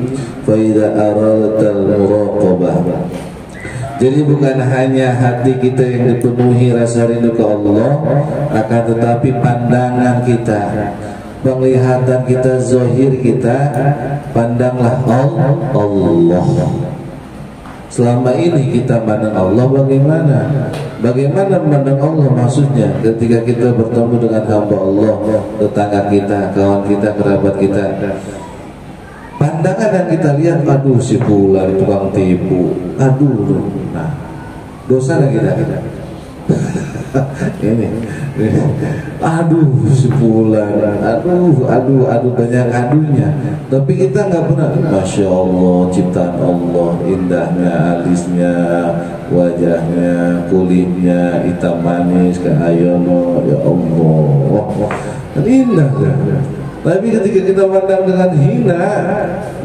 fa idza aradta al-muraqabah. Jadi bukan hanya hati kita yang dipenuhi rasa rindu ke Allah, akan tetapi pandangan kita, penglihatan kita, zahir kita, pandanglah Allah. Selama ini kita pandang Allah bagaimana? Bagaimana memandang Allah maksudnya? Ketika kita bertemu dengan hamba Allah, tetangga kita, kawan kita, kerabat kita, pandangan yang kita lihat, aduh si pula tukang tipu, aduh, nah dosa nggak kita? ini, aduh sebulan, aduh banyak adunya. Tapi kita nggak pernah, masya Allah, ciptaan Allah, indahnya alisnya, wajahnya, kulitnya hitam manis kayak ayono, ya Allah, indah kan? Tapi ketika kita pandang dengan hina,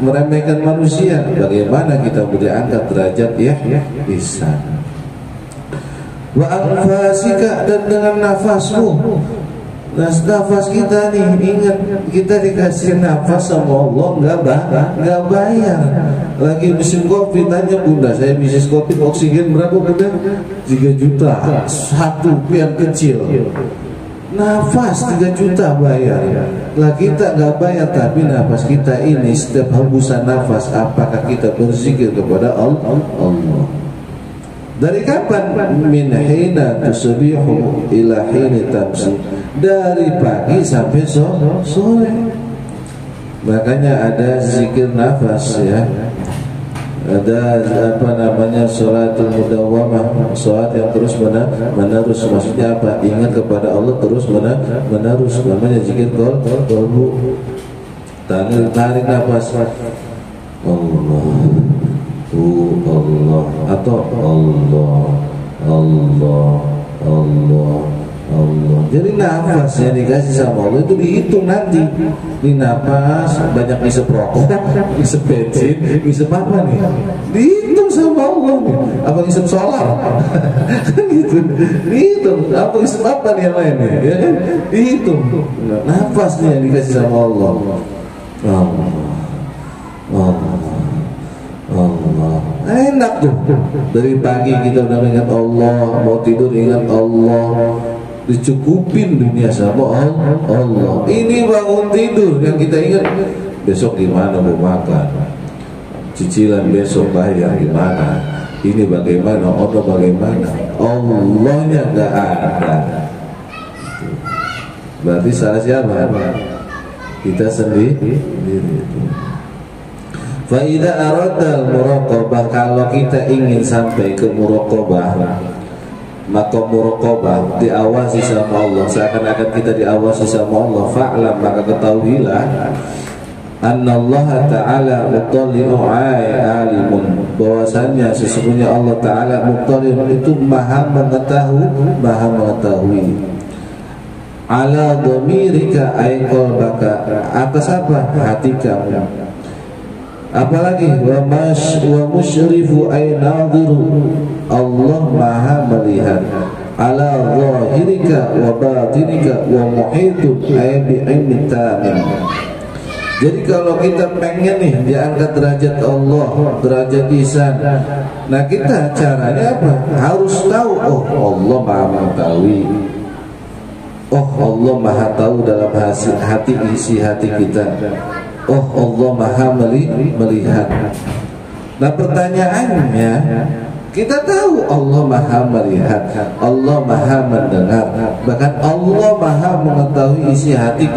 meremehkan manusia, bagaimana kita boleh angkat derajat ya ihsan? Wa anfasika, dan dengan nafasmu. Nafas kita nih, ingat kita dikasih nafas sama Allah, nggak bayar. Lagi musim kopi, tanya bunda, saya bisnis kopi, oksigen berapa bunda? 3 juta, satu yang kecil. Nafas 3 juta bayar. Lah kita nggak bayar, tapi nafas kita ini setiap hembusan nafas, apakah kita berzikir kepada Allah? Dari kapan? Min hina tusbihu ila hina tamsi, dari pagi sampai sore. Makanya ada zikir nafas ya. Ada apa namanya, sholatul mudawwamah, sholat yang terus menerus. Maksudnya apa? Ingat kepada Allah terus menerus, namanya zikir qalbu. Tarik nafas Allah, Allah, atau Allah. Jadi nafas yang dikasih sama Allah itu dihitung nanti. Ini nafas banyak isep rokok, isep bensin, isep apa nih? Dihitung sama Allah nih. Apa isep solar? Gitu. Dihitung. Apa isep apa nih yang lain nih? Ya kan? Dihitung. Nafasnya yang dikasih sama Allah. Allah. Enak tuh. Dari pagi kita udah ingat Allah, mau tidur ingat Allah. Dicukupin dunia sama Allah. Ini bangun tidur yang kita ingat, besok gimana mau makan, cicilan besok bayar gimana, ini bagaimana, Allah bagaimana, Allahnya gak ada. Berarti salah siapa? Kita sendiri. Fa'idha aradal muraqabah, kalau kita ingin sampai ke muraqabah, maka muraqabah diawasi sama Allah, seakan-akan kita diawasi sama Allah. Fa'lam, maka ketahuilah, annallaha ta'ala muttali'u alimun, bahwasanya sesungguhnya Allah Ta'ala muttali'u itu maha mengetahui ala dhamirika ay qalbaka, atas apa? Hati kamu. Apalagi wa musyrifu ay nadhiru, Allah maha melihat ala zahirika wa batinika wa muhitun ay bi'ilmi tamim. Jadi kalau kita pengen nih diangkat derajat Allah, derajat ihsan, nah kita caranya apa? Harus tahu, oh Allah maha mengetahui, oh Allah maha tahu dalam hati, isi hati kita, oh Allah maha melihat. Nah pertanyaannya, kita tahu Allah maha melihat, Allah maha mendengar, bahkan Allah maha mengetahui isi hati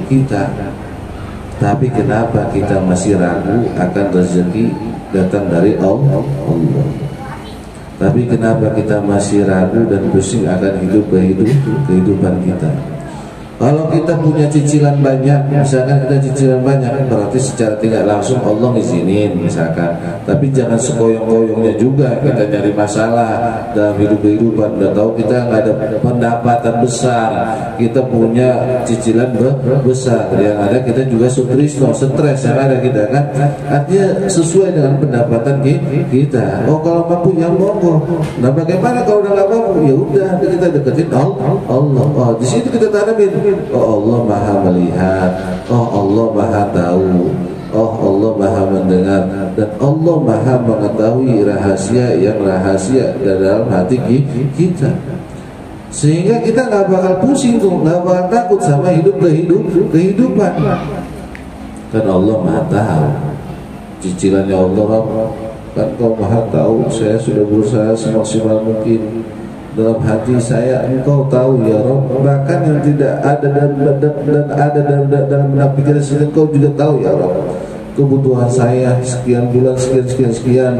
kita. Tapi kenapa kita masih ragu akan rezeki datang dari Allah? Tapi kenapa kita masih ragu dan pusing akan kehidupan kita? Kalau kita punya cicilan banyak, misalkan kita cicilan banyak, berarti secara tidak langsung Allah ngizinin misalkan. Tapi jangan sekoyong-koyongnya juga kita nyari masalah dalam kehidupan. Udah tahu kita nggak ada pendapatan besar, kita punya cicilan besar, yang ada kita juga stres yang ada kita kan. Artinya sesuai dengan pendapatan kita. Oh kalau mampu ya monggo. Nah bagaimana kalau udah nggak mampu? Ya udah kita deketin Allah. Oh di situ kita tanamin. Oh Allah maha melihat, oh Allah maha tahu, oh Allah maha mendengar, dan Allah maha mengetahui rahasia yang rahasia dalam hati kita. Sehingga kita nggak bakal pusing tuh, nggak bakal takut sama kehidupan. Kan Allah maha tahu. Cicilannya Allah kan Kau maha tahu. Saya sudah berusaha semaksimal mungkin. Dalam hati saya Engkau tahu ya Rabb, bahkan yang tidak ada dan ada dalam benak pikiran saya, Engkau juga tahu ya Rabb. Kebutuhan saya sekian bulan sekian.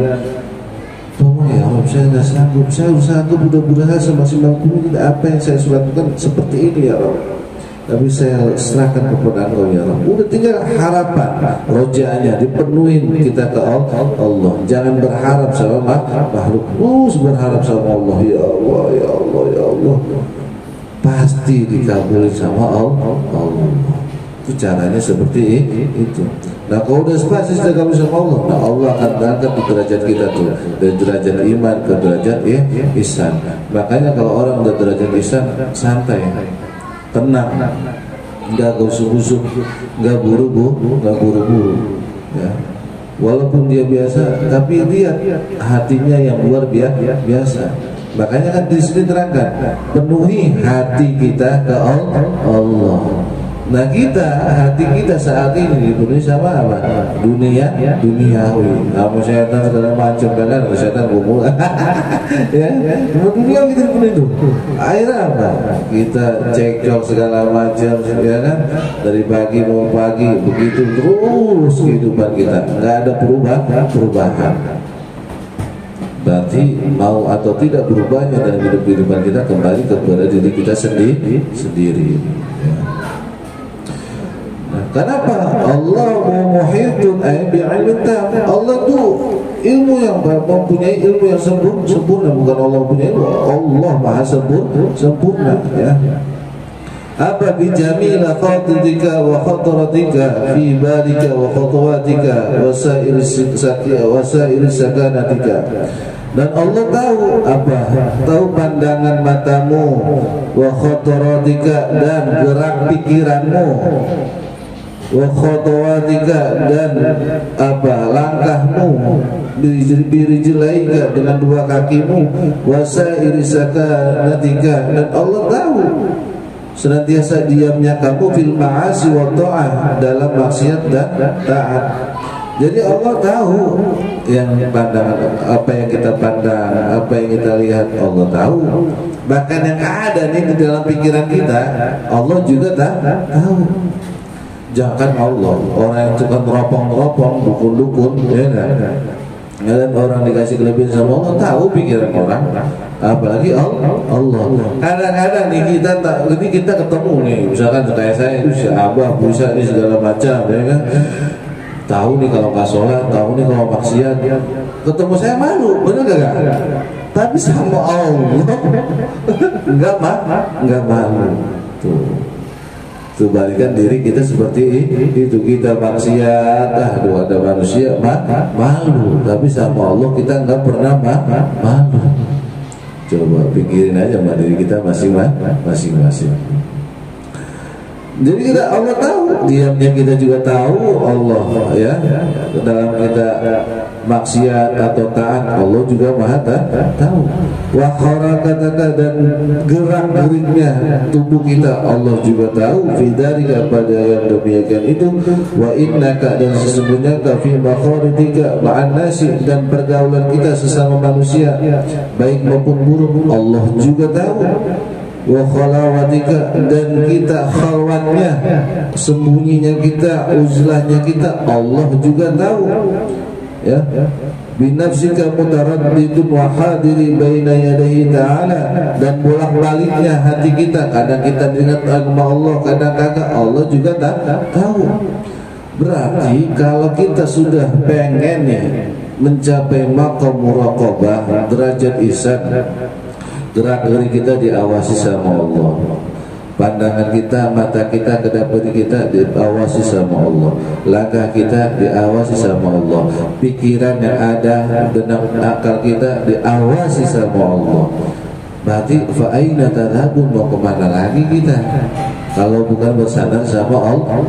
Tolong ya Rabb, saya nggak sanggup, saya sanggup udah berusaha maksimal mungkin, apa yang saya lakukan seperti ini ya Rabb, tapi saya serahkan kepada Engkau ya Rabb. Udah tinggal harapan, rojaannya dipenuhi kita ke Allah. Jangan berharap sama makhluk, terus berharap sama Allah. Ya Allah, ya Allah, ya Allah, pasti dikabulin sama Allah. Itu caranya seperti itu. Nah kalau udah pasti sudah kabul sama Allah, nah Allah akan angkat di derajat kita tuh, dari derajat iman ke derajat ihsan. Makanya kalau orang udah derajat ihsan, santai, tenang, nggak gusuk-gusuk, nggak buru-buru, ya. Walaupun dia biasa, tapi lihat hatinya yang luar biasa. Makanya kan di sini terangkan, penuhi hati kita ke Allah. Nah hati kita saat ini dipenuhi sama apa? Duniawi. Kamu setan segala macam, kan setan kumpul. Ya, dunia kita dipenuhi itu. Akhirnya apa? Kita cekcok segala macam, ya kan? Dari pagi mau pagi, begitu terus kehidupan kita, nggak ada perubahan. Berarti mau atau tidak berubahnya dalam kehidupan kita kembali kepada diri kita sendiri. Ya. Kenapa? Allah muhitun bi'ilmin tam. Allah tu ilmu yang mempunyai ilmu yang sempurna, bukan Allah punya ilmu. Allah maha sempurna, ya. Apa bijamila khatitika wa khataratika fi balika wa khutuwatika wasail sakanatika. Dan Allah tahu apa? Tahu pandangan matamu, wa khataratika, dan gerak pikiranmu, wa khutuwatika, dan apa? Langkahmu, birijlaika, dengan dua kakimu, wasail sakanatika. Dan Allah tahu senantiasa diamnya kamu fil ma'asi wa ta'ah, dalam maksiat dan taat. Jadi Allah tahu yang pandangan, apa yang kita pandang, apa yang kita lihat, Allah tahu. Bahkan yang ada nih di dalam pikiran kita, Allah juga tahu. Jangan Allah, orang yang suka meropong-meropong, dukun-dukun, ya kan? Dan orang dikasih kelebihan sama Allah, tahu pikiran orang. Apalagi Allah. Kadang-kadang nih kita ketemu nih, misalkan kayak saya itu si Abah, Busa ini segala macam, ya kan? Tahu nih kalau nggak sholat, tahu nih kalau maksiat. Ketemu saya malu, bener gak? Tapi sama Allah nggak malu. Tuh balikan diri kita seperti itu, kita maksiat, ada manusia malu, tapi sama Allah kita nggak pernah malu. Coba pikirin aja sama diri kita masing-masing. Jadi kita Allah tahu, diamnya kita juga tahu Allah, ya. Dalam kita maksiat atau taat, Allah juga maha tahu. Wa harakataka, dan gerak-geriknya tubuh kita, Allah juga tahu. Fidzalika, pada yang demikian itu. Wa innaka, dan sesungguhnya fi makharijika ma'an nasi, dan pergaulan kita sesama manusia, baik maupun buruk, Allah juga tahu. Wa khalawatika, dan kita khalwatnya, sembunyinya kita, uzlahnya kita, Allah juga tahu, ya. Binafsika mutaraddidun wa hadiri baina yadayhi ta'ala, dan bolak-baliknya hati kita, kadang kita ingat agama Allah, kadang kagak, Allah juga tahu. Berarti kalau kita sudah pengen ya mencapai maqam muraqabah, derajat ihsan, gerak-gerik kita diawasi sama Allah, pandangan kita, mata kita, kedap diri kita diawasi sama Allah, langkah kita diawasi sama Allah, pikiran yang ada dan akal kita diawasi sama Allah. Berarti fa aina tadhabun, mau kemana lagi kita kalau bukan bersandar sama Allah,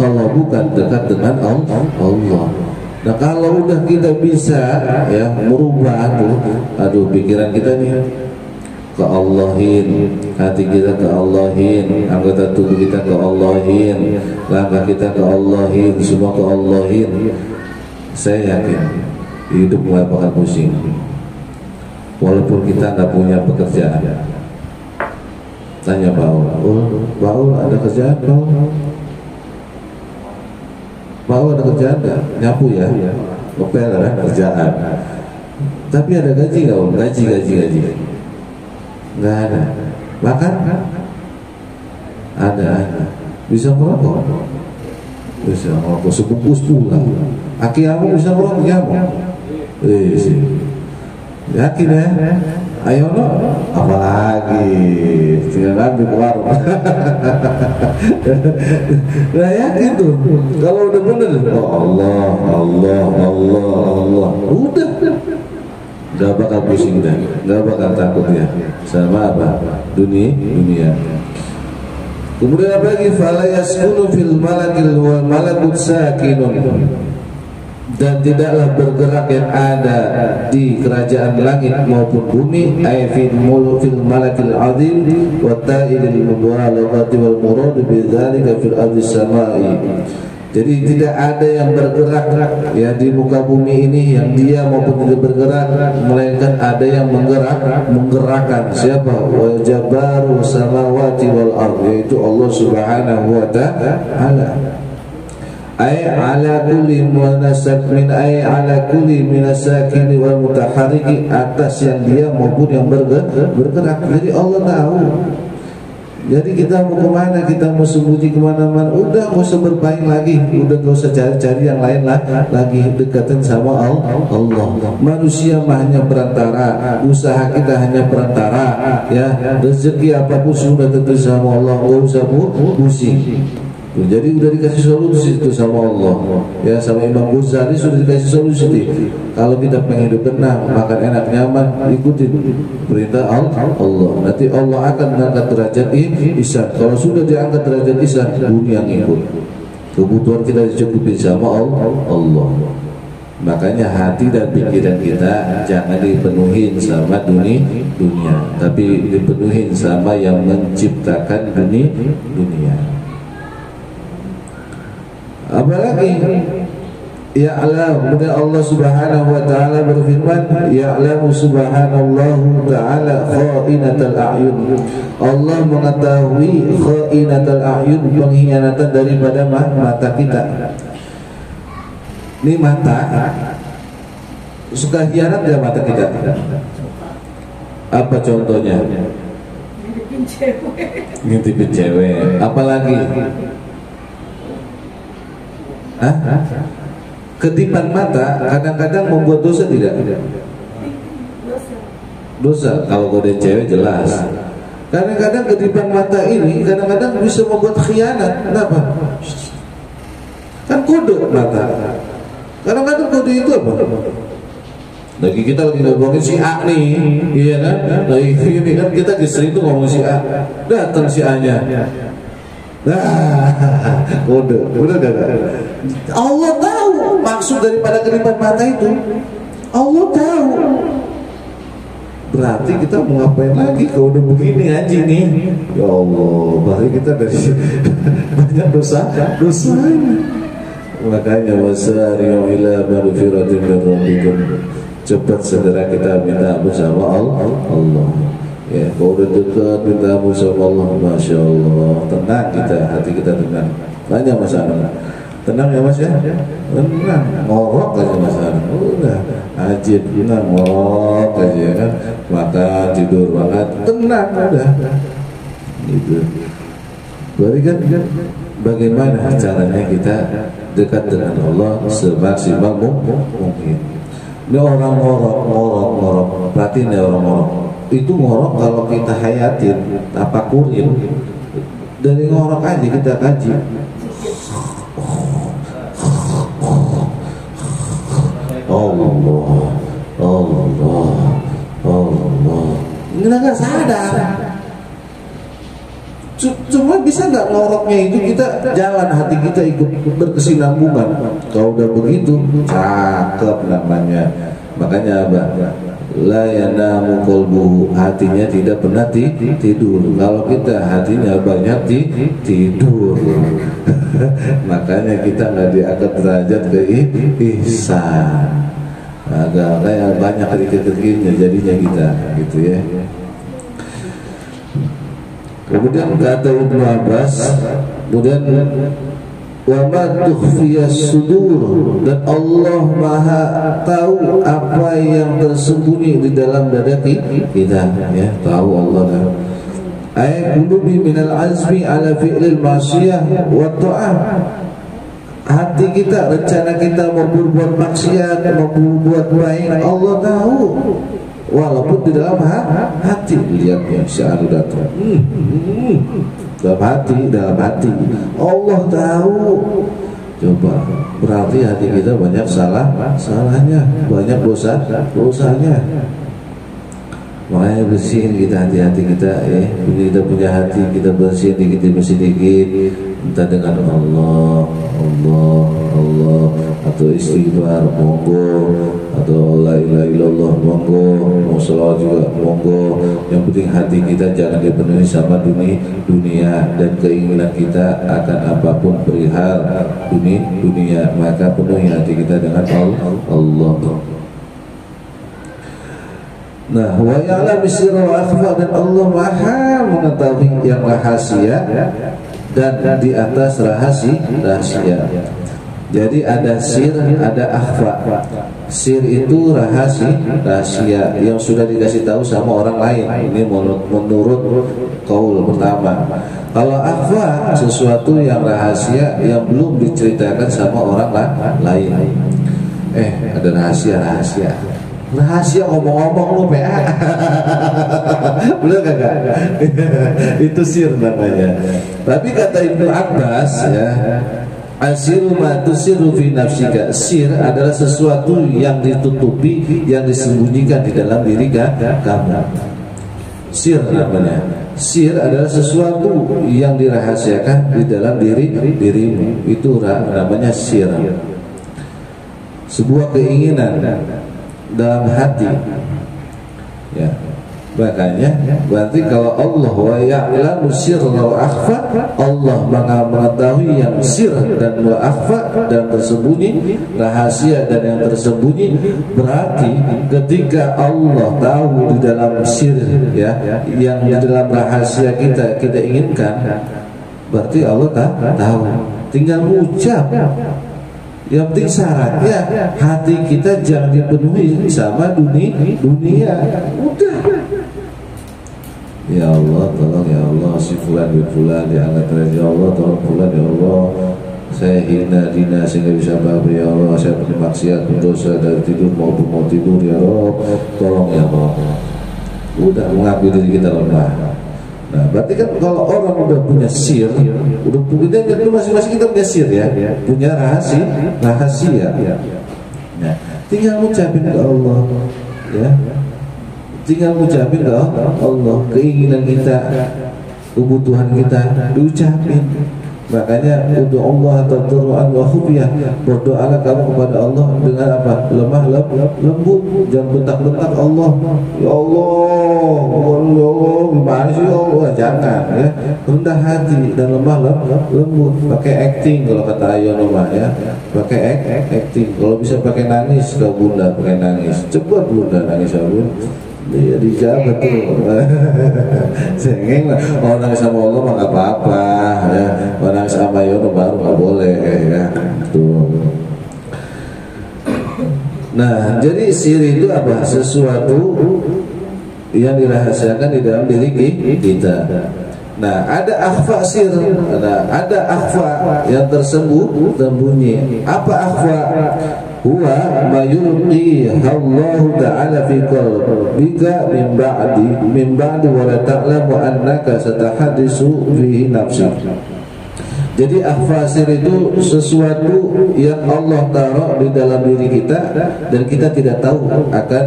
kalau bukan dekat dengan Allah. Nah kalau udah kita bisa ya merubah tuh, pikiran kita nih ke Allahin, hati kita ke Allahin, anggota tubuh kita ke Allahin, langkah kita ke Allahin, semua ke Allahin. Saya yakin hidup mulai bakal pusing. Walaupun kita nggak punya pekerjaan. Tanya Baul ada kerjaan Baul ada kerjaan nggak? Nyapu ya, ngepel kan kerjaan. Tapi ada gaji nggak om? Gaji. Nggak ada. Makan? Ada. Bisa merokok? Bisa merokok sebungkus pula. Aki kamu bisa merokok kamu? Sih. Yakin ya? Ayo no, apalagi tinggal ambil keluar. Nah yakin tuh. Kalau udah bener, oh Allah, udah nggak bakal pusing dah, nggak bakal takut ya. Sama apa? Dunia. Kemudian apa lagi? Fala yaskunu fil malakil wal malakut sakinun. Dan tidaklah bergerak yang ada di kerajaan langit maupun bumi, ay fil malakil azim wa ta'idil mubalaghati wal murad bi dzalika fil ardi samai. Jadi tidak ada yang bergerak ya di muka bumi ini yang dia maupun tidak bergerak, melainkan ada yang menggerakkan. Siapa? Wa jabaru samawati wal ardi, yaitu Allah Subhanahu wa ta'ala. Ay ala kulli minasakin wal mutaharriki, atas yang dia maupun yang bergerak. Jadi Allah tahu. Jadi kita mau kemana, kita mau sembunyi kemana-mana, udah gak usah berpaling lagi, udah gak usah cari-cari yang lain lagi, dekatan sama Allah. Manusia mah hanya perantara, usaha kita hanya perantara, ya rezeki apapun sudah tentu sama Allah, gak usah pusing. Jadi udah dikasih solusi itu sama Allah. Ya sama Imam Ghazali sudah dikasih solusi. Kalau kita pengen hidup tenang, makan enak, nyaman, ikuti perintah Allah. Nanti Allah akan mengangkat derajat ihsan. Kalau sudah diangkat derajat ihsan, dunia ngikut. Kebutuhan kita dicukupi sama Allah. Makanya hati dan pikiran kita jangan dipenuhin sama dunia, tapi dipenuhin sama yang menciptakan dunia. Apalagi ya'lam, kemudian Allah Subhanahu wa ta'ala berfirman, ya'lamu subhanallahu ta'ala kha'inatal a'yun. Allah mengetahui kha'inatal a'yun, pengkhianatan daripada mata kita. Ini mata suka khianat ya mata kita. Apa contohnya? Ngintipin cewek. Apalagi? Kedipan mata kadang-kadang membuat dosa tidak? Dosa. Kalau godain cewek jelas. Kadang-kadang kedipan mata ini kadang-kadang bisa membuat khianat. Kenapa? Kan kode mata. Kadang-kadang kode itu apa? Lagi kita lagi ngomongin si A nih, iya kan? Lagi ini kan kita sering tuh ngomong si A. Datang si A-nya. Kode, udah gak? Allah tahu maksud daripada kedipan mata itu. Allah tahu. Berarti kita mau ngapain lagi kalau udah begini aja nih? Ya Allah, berarti kita dari banyak dosa. Makanya wasari'u ila maghfiratin min rabbikum. Cepat segera kita minta ampun sama Allah. Ya, kalau udah dekat minta ampun sama Allah, Masya Allah, tenang kita, hati kita tenang. Banyak masalah. Tenang ya Mas ya? Tenang, ngorok aja masalah. Udah, ajib, tenang, ngorok aja kan. Makan, tidur, tenang, udah. Gitu. Berarti kan bagaimana caranya kita dekat dengan Allah semaksimal mungkin. Ini orang ngorok. Perhatiin ya orang ngorok. Itu ngorok kalau kita hayatin, tapakurin. Dari ngorok aja kita kaji. Allah. Kita nggak sadar. Cuma bisa nggak ngoroknya itu kita jalan, hati kita ikut berkesinambungan. Kalau udah begitu, cakep namanya. Makanya apa? La yanamu qalbuhu, hatinya tidak pernah tidur. Kalau kita hatinya banyak tidur, makanya kita nggak diangkat derajat ke ihsan. Agak kayak banyak kerikil-kerikilnya jadinya kita, gitu ya. Kemudian kata Ibnu Abbas, kemudian wa ma tukhfiyas sudur, dan Allah Maha tahu apa yang tersembunyi di dalam dada kita, ya, tahu Allah dah. Ay qulubi minal azmi ala fi'lil ma'siyah wa ta'ah, hati kita, rencana kita mau berbuat maksiat, mau berbuat baik, Allah tahu. Walaupun di dalam hati, lihatnya syahadu datang, dalam hati Allah tahu. Coba, berarti hati kita banyak salahnya, banyak dosanya. Makanya bersihin kita hati-hati kita, kita punya hati, kita bersihin dikit-dikit, entah dengan Allah, atau istighfar, monggo, atau la ilaha illallah, monggo, mau sholawat juga, monggo. Yang penting hati kita jangan dipenuhi sama dunia dan keinginan kita akan apapun perihal dunia, maka penuhi hati kita dengan Allah. Nah, wa ya'lamu sirra wa akhfa, dan Allah Maha mengetahui yang rahasia dan di atas rahasia. Jadi ada sir, ada akhfa. Sir itu rahasia yang sudah dikasih tahu sama orang lain. Ini menurut qaul pertama. Kalau akhfa, sesuatu yang rahasia yang belum diceritakan sama orang lain. Ada rahasia ngomong-ngomong lu PA. Bener kagak? Itu sir namanya. Tapi kata Ibnu Abbas, ya, asiru ma tusiru fi nafsika. Sir adalah sesuatu yang ditutupi, yang disembunyikan di dalam diri kamu. Sir namanya. Sir adalah sesuatu yang dirahasiakan di dalam dirimu. Itu namanya sir. Sebuah keinginan dalam hati, ya. Makanya berarti kalau Allah wa ya'lamu sirra wa akhfa, Allah mengetahui yang sir dan wa akhfa, dan tersembunyi, rahasia dan yang tersembunyi. Berarti ketika Allah tahu di dalam sir, ya, yang di dalam rahasia kita inginkan, berarti Allah tahu, tinggal ucap. Yang penting syaratnya hati kita jangan dipenuhi sama dunia. Udah. Ya Allah, tolong ya Allah, si fulan bin fulan diangkat ya Allah, tolong fulan ya Allah, saya hina dina sehingga bisa bahagia ya Allah, saya bermaksiat, berdosa dari tidur maupun mau tidur ya Allah, tolong ya Allah. Udah mengakui diri kita lemah. Nah, berarti kan kalau orang udah punya sir, udah punya, itu masing-masing kita punya sir, ya, punya rahasia. Nah, tinggal ucapin ke Allah, ya, tinggal ucapin ke Allah keinginan kita, kebutuhan kita, diucapin. Makanya untuk Allah tadarruan wa khufyah, berdoalah kamu kepada Allah dengan apa? Lemah lembut, jangan bentak-bentak Allah. Ya Allah, gimana sih Allah? Jangan, ya. Rendah hati dan lemah lembut. Pakai acting kalau kata Ayo Noma, ya. Pakai acting. Kalau bisa pakai nangis, kau bunda pakai nangis. Cepat bunda nangis abun. Dia dijawab tuh. Sengeng orang sama Allah mah nggak apa-apa, ya. Orang sama Yono baru nggak boleh, ya. Tuh. Nah, jadi sir itu apa? Sesuatu yang dirahasiakan di dalam diri kita. Nah, ada akhfa sir, ada akhfa yang tersembunyi. Apa akhfa? Huwa ma yulqi Allah ta'ala fi qalbika min ba'di wa la ta'lamu annaka satahaddisu fihi nafsik. Jadi akhfa sir itu sesuatu yang Allah taruh di dalam diri kita dan kita tidak tahu akan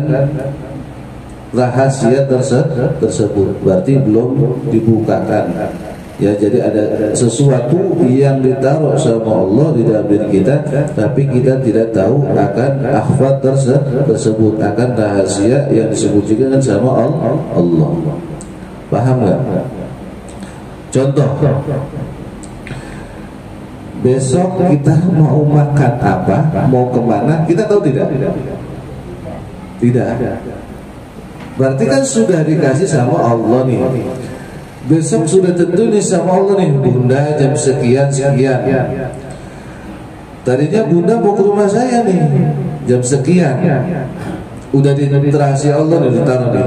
rahasia tersebut. Berarti belum dibukakan. Ya, jadi ada sesuatu yang ditaruh sama Allah di dalam diri kita, tapi kita tidak tahu akan akhfa tersebut, akan rahasia yang disembunyikan sama Allah. Paham nggak? Contoh, besok kita mau makan apa, mau kemana, kita tahu tidak? Tidak. Berarti kan sudah dikasih sama Allah nih. Besok sudah tentu nih sama Allah nih, bunda jam sekian. Tadinya bunda mau ke rumah saya nih jam sekian, udah diterasi Allah, udah ditaruh nih.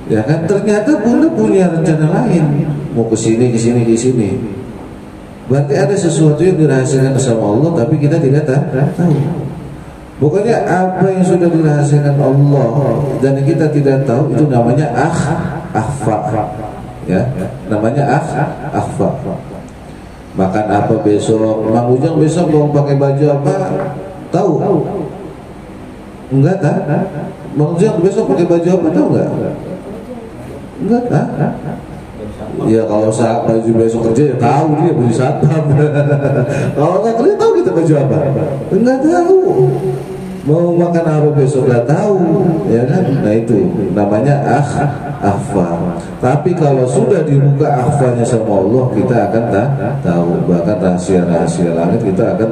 Ya kan, ternyata bunda punya rencana lain, mau ke sini. Berarti ada sesuatu yang dirahasiakan sama Allah, tapi kita tidak tahu. Pokoknya apa yang sudah dirahasiakan Allah dan kita tidak tahu, itu namanya akhfa. Ya, namanya akhfa. Makan apa besok? Mang Ujang besok mau pakai baju apa? Tahu? Enggak tahu. Mang Ujang besok pakai baju apa? Tahu enggak? Enggak tahu. Ya kalau saat baju besok kerja ya tahu, dia baju satpam. Kalau nggak kerja tahu kita baju apa? Enggak tahu. Mau makan apa besok nggak tahu, ya kan? Nah itu namanya akhfa. Tapi kalau sudah dibuka akhfanya sama Allah, kita akan tahu. Bahkan rahasia-rahasia langit kita akan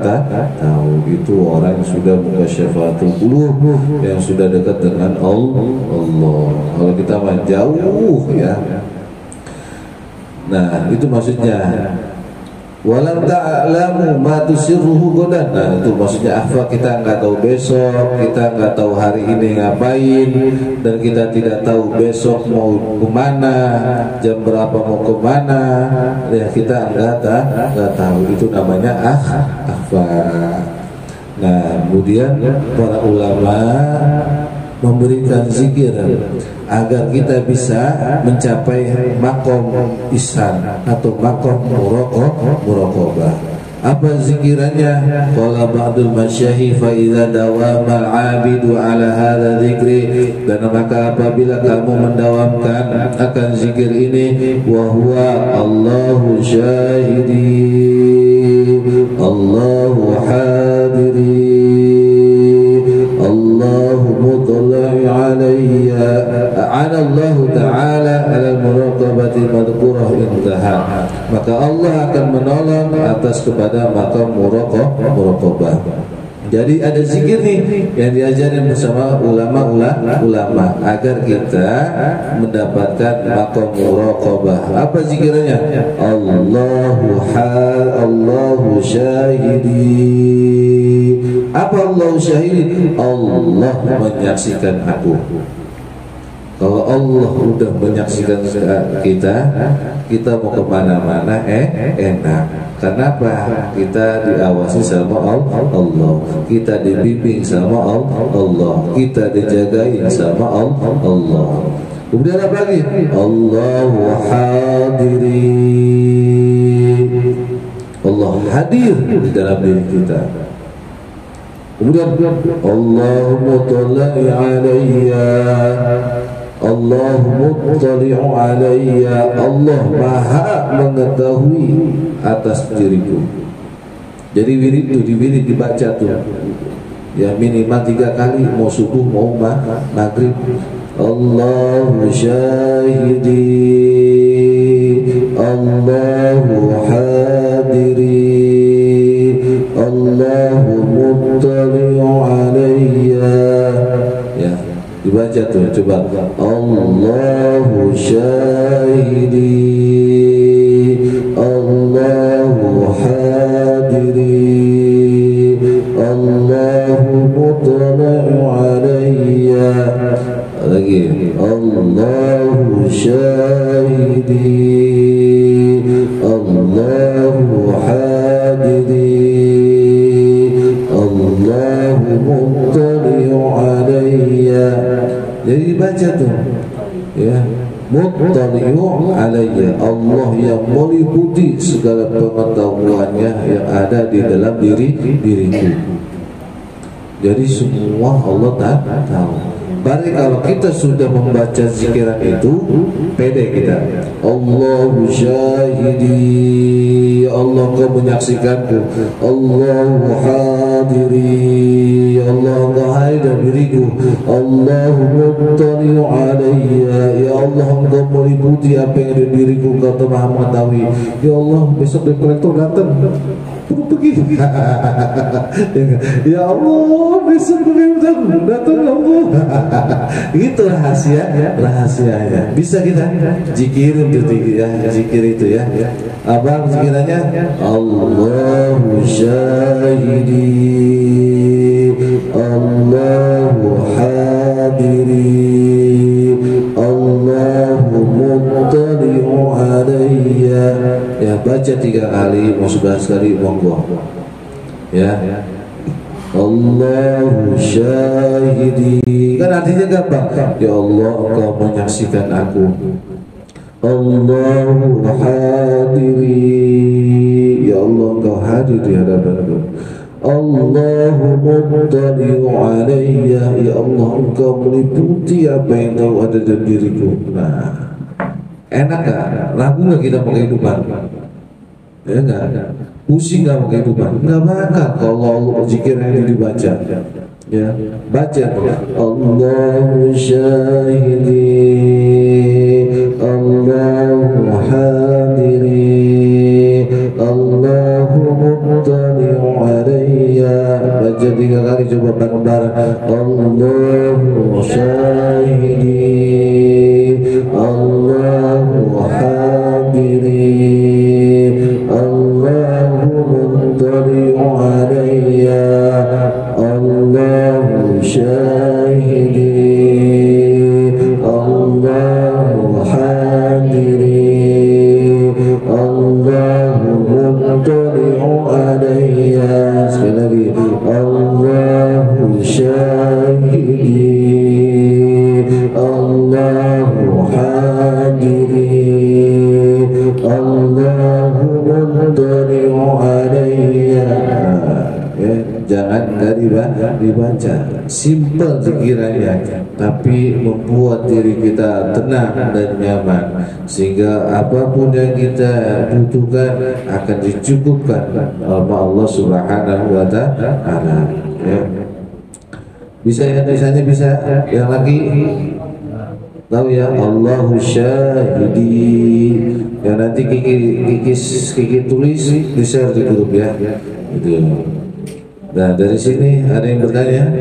tahu. Itu orang yang sudah buka syafaatul qulub, yang sudah dekat dengan Allah. Kalau kita mah jauh ya. Nah itu maksudnya walam ta'lamu ma tusirruhu godan. Nah itu maksudnya akhfa, kita nggak tahu besok, kita nggak tahu hari ini ngapain, dan kita tidak tahu besok mau kemana, jam berapa mau kemana, ya kita nggak tahu. Itu namanya akhfa. Nah kemudian para ulama memberikan zikir agar kita bisa mencapai makom ihsan atau makom muraqabah. Apa zikirannya? Qala ba'dul masyayikh fa idza dawama al-'abidu 'ala hadza dzikri, dan maka apabila kamu mendawamkan akan zikir ini, wa huwa Allahu syahidi Allahu hadiri Allahu mutla'i 'alayya, a'ana Allah ta'ala 'ala al-muraqabati madhkurah intaha, maka Allah akan menolong atas kepada makam muraqabah. Jadi ada zikir nih yang diajarin bersama ulama agar kita mendapatkan makam muraqabah. Apa zikirnya? Allahu syahidi. Apa Allahu syahidi? Allah menyaksikan aku. Kalau Allah udah menyaksikan kita mau kemana-mana enak. Kenapa? Kita diawasi sama Allah, kita dibimbing sama Allah, kita dijagain sama Allah. Kemudian apa lagi? Allahu hadiri, Allah hadir di dalam diri kita. Kemudian Allahu muttali' 'alayya, Allah muttali'u 'alayya, Allah maha mengetahui atas diriku. Jadi wirid itu dibaca tuh ya minimal 3 kali, mau subuh mau maghrib. Allahu syahidi Allahu hadiri Allahu muttali'u 'alayya. Ya, dibaca tuh, coba. Allahu syahidi Allahu hadiri Allahu muttali'u 'alayya. Lagi, Allahu syahidi Allahu hadiri Allahu muttali'u 'alayya. Jadi baca tuh ya, muttali'u 'alayya, Allah yang meliputi segala pengetahuannya yang ada di dalam diriku. Jadi semua Allah tahu. Berarti kalau kita sudah membaca zikiran itu, pede kita. Allahu syahidi, Allah Engkau menyaksikanku. Allahu hadiri, Allah Engkau hadir dalam diriku. Allahu muttali'u 'alayya, ya Allah Engkau meliputi apa yang ada di diriku, Engkau maha mengetahui. Ya Allah, besok debt collector datang. pergi. Ya Allah, besok gue datang Allah. Itu rahasianya. Bisa kita zikirin itu ya, zikir itu ya. Abang zikirannya Allahu syahidi, Allahu hadiri, Allahu muttali'u alayya. Ya, baca 3 kali, mau 11 kali monggo. Ya. Allahu syahidi. Kan artinya gampang. Ya Allah, Engkau menyaksikan aku. Allahu hadiri. Ya Allah, Engkau hadir di hadapanku. Allahu muttali'u alayya. Ya Allah, Engkau meliputi apa yang tahu ada dalam diriku. Nah, enak gak? Lagu gak kita pakai kehidupan? Ya enggak? Pusing gak pakai kehidupan? Enggak bakal kalau Allah zikir yang dibaca. Ya, baca Allahu syahidi, Allahu hadiri, Allahu muttali'u alayya. Baca 3 kali, coba bareng-bareng. Allahu syahidi, Allahu hadiri, Allahu muttali'u alayya, Allahu syahidi, Allahu hadiri, Allahu muttali'u alayya. Sekali lagi, Allahu syahidi, Allahu hadiri, Allahu muttali'u alayya. Ya, jangan dibaca, simple pikirannya, tapi membuat diri kita tenang dan nyaman, sehingga apapun yang kita butuhkan akan dicukupkan oleh Allah Subhanahu wa Ta'ala. Ya. Bisa ya, tulisannya bisa. Yang lagi tahu ya, Allahu syahidi. Ya, nanti Kiki tulis di share di grup ya. Gitu. Nah, dari sini ada yang bertanya?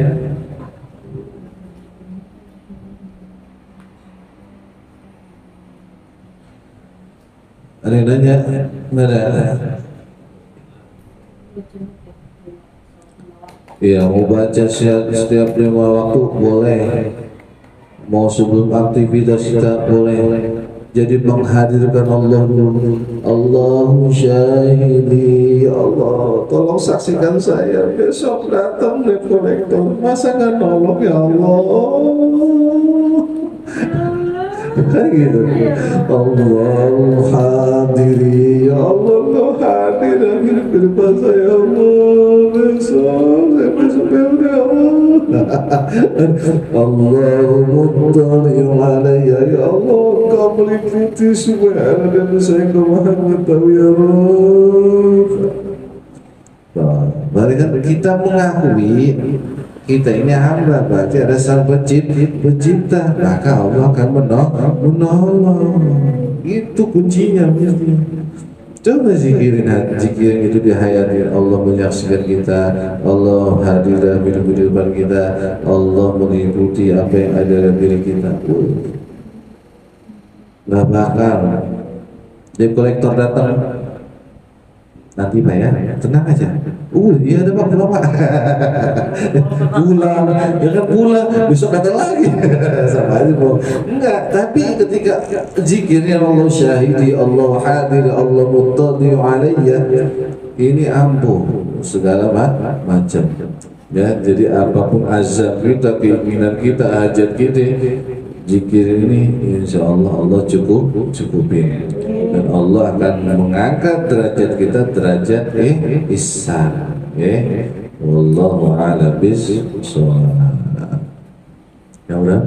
Ada yang nanya? Ada. Iya, mau baca setiap 5 waktu boleh. Mau sebelum aktivitas kita boleh. Jadi menghadirkan Allah dulu. Allahu syahidi. Ya Allah, tolong saksikan saya. Besok datang debt collector. Masa nggak nolong ya Allah? Kayak gitu. Allahu hadiri. Ya Allah, Engkau hadir dalam kehidupan saya. Allah, besok ya Allah. Allahu muttali'u alayya. Ya Allah, Engkau meliputi semua yang ada dan saya Engkau maha mengetahui ya Allah. Mari kita mengakui kita ini hamba, berarti ada sang pencipta, maka Allah akan menolong. Itu kuncinya. Coba zikirin itu di hayati. Allah menyaksikan kita, Allah hadir dalam kehidupan kita, Allah meliputi apa yang ada dalam diri kita. Nggak bakal debt collector datang nanti Pak ya, tenang aja. Iya ada Pak, pulang Pak. Pulang, ya kan pulang, besok datang lagi. Sama aja Pak. Enggak, tapi ketika zikirnya Allah syahidi, Allah hadir, Allah muttali'u alayya, ini ampuh segala macam. Ya, jadi apapun azab kita, keinginan kita, hajat kita, zikir ini insya Allah cukupin, dan Allah akan mengangkat derajat kita, derajat ihsan. Wallahu a'lam bishawab. Ya udah,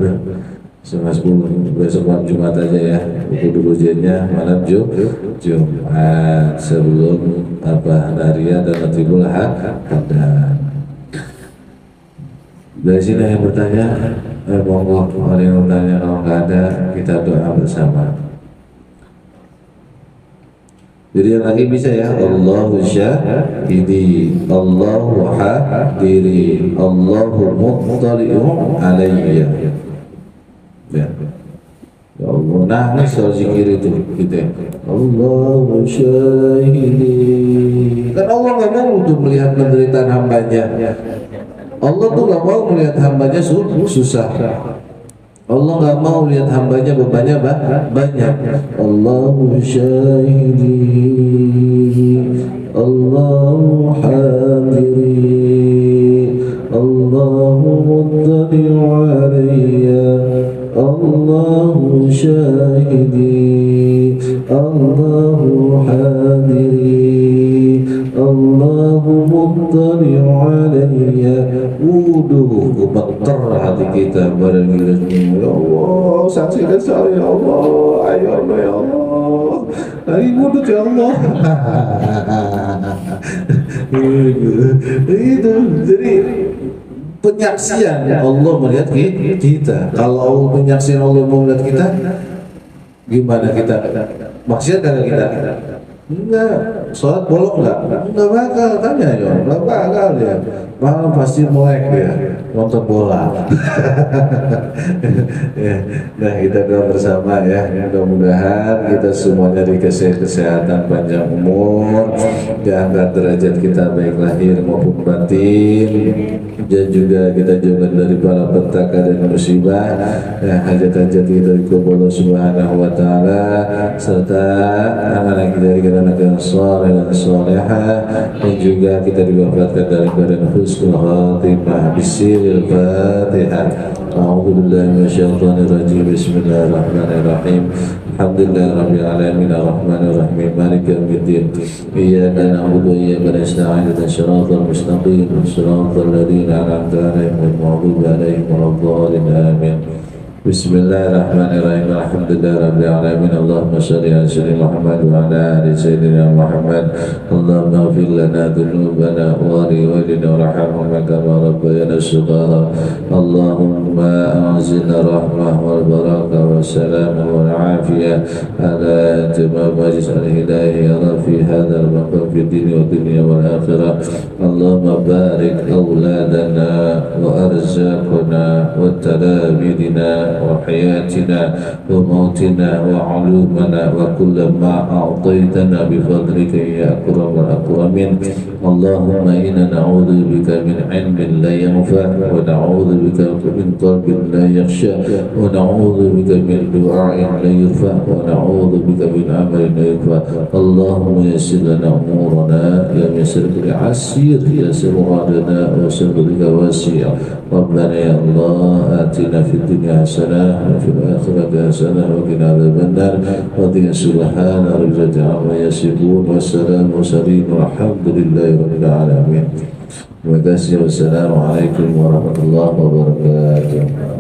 setengah 10 besok malam Jumat aja ya. Buku dulu ujiannya malam Jumat sebelum Naria dan Latiful Hadan. Dari sini yang bertanya, monggo ada yang bertanya. Kalau nggak ada, kita doa bersama. Jadi yang lagi bisa ya, Allahu syahidi, Allahu hadiri, Allahu muttali'u alayya. Ya. Ya Allah, nangis kalau zikir itu gitu ya. Allahu syahidi. Kan Allah nggak mau untuk melihat penderitaan hambanya. Allah tuh nggak mau melihat hambanya susah. Allah nggak mau lihat hambanya bebannya banyak. Allahu syahidi, Allahu hadiri, Allahu muttali'u alayya, Allahu syahidi, Allahu hadiri, Allahu muttali'u alayya. Gemeter hati kita bareng ya Allah, saksikan saya ya Allah, ayo ya Allah, dari mulut ya Allah. Itu jadi penyaksian Allah melihat kita. Kalau penyaksian Allah mau melihat kita, gimana kita? Maksiat kagak kita? Enggak. Sholat bolong enggak bakal tanya ya, enggak bakal ya. Malah pasti melek ya, nonton bola. Ya, nah kita doa bersama ya, mudah-mudahan kita semuanya dikasih kesehatan panjang umur, diangkat derajat kita baik lahir maupun batin, dan juga kita jauhkan dari para petaka dan musibah, ya, hajat-hajat kita dikabul Allah Subhanahu wa taala, serta anak-anak kita dikatakan anak yang saleh dan salehah, dan juga kita diwafatkan dari keadaan husnul khatimah. Bismillahirrahmanirrahim. A'udzu billahi minasyaitonir rajim. Bismillahirrahmanirrahim. Alhamdulillahirabbil alamin arrahmanir rahim maliki yaumiddin. Iyyaka na'budu wa iyyaka nasta'in ihdinas siratal mustaqim siratal ladzina an'amta 'alaihim ghairil maghdubi 'alaihim waladdallin. Amin. Bismillahirrahmanirrahim. Alhamdulillahirabbil alamin. Allahumma shalli ala sayyidina Muhammad wa ala ali sayyidina Muhammad. Allahumma ighfir lana dhunubana wa liwalidina warhamhum kama rabbayana shighara. Allahumma anzilna rahmah wal barakah wa salam wal afiyah ala tamam majlis al-hidayah fi hadzal maqam fi din wa dunya wal akhirah. Allahumma barik auladana wa arzaqana wa talabidina وحياتنا وموتنا وعلومنا وكل ما أعطيتنا بفضلك يا أكرم الأكرمين. اللهم إنا نعوذ بك من علم لا ينفع ونعوذ بك من قلب لا يخشى ونعوذ بك من دعاء لا يرفع ونعوذ بك من عمل لا يرفع. اللهم يسر لنا أمورنا يا يسر العسير يسر مرادنا وسرك واسع. ربنا يا الله آتنا في الدنيا حسنة وفي الآخرة حسنة وقنا عذاب النار. وقنا سبحان ربك عما يصفون والسلام المرسلين والحمد لله رب العالمين. Terima kasih. Wassalamualaikum warahmatullahi wabarakatuh.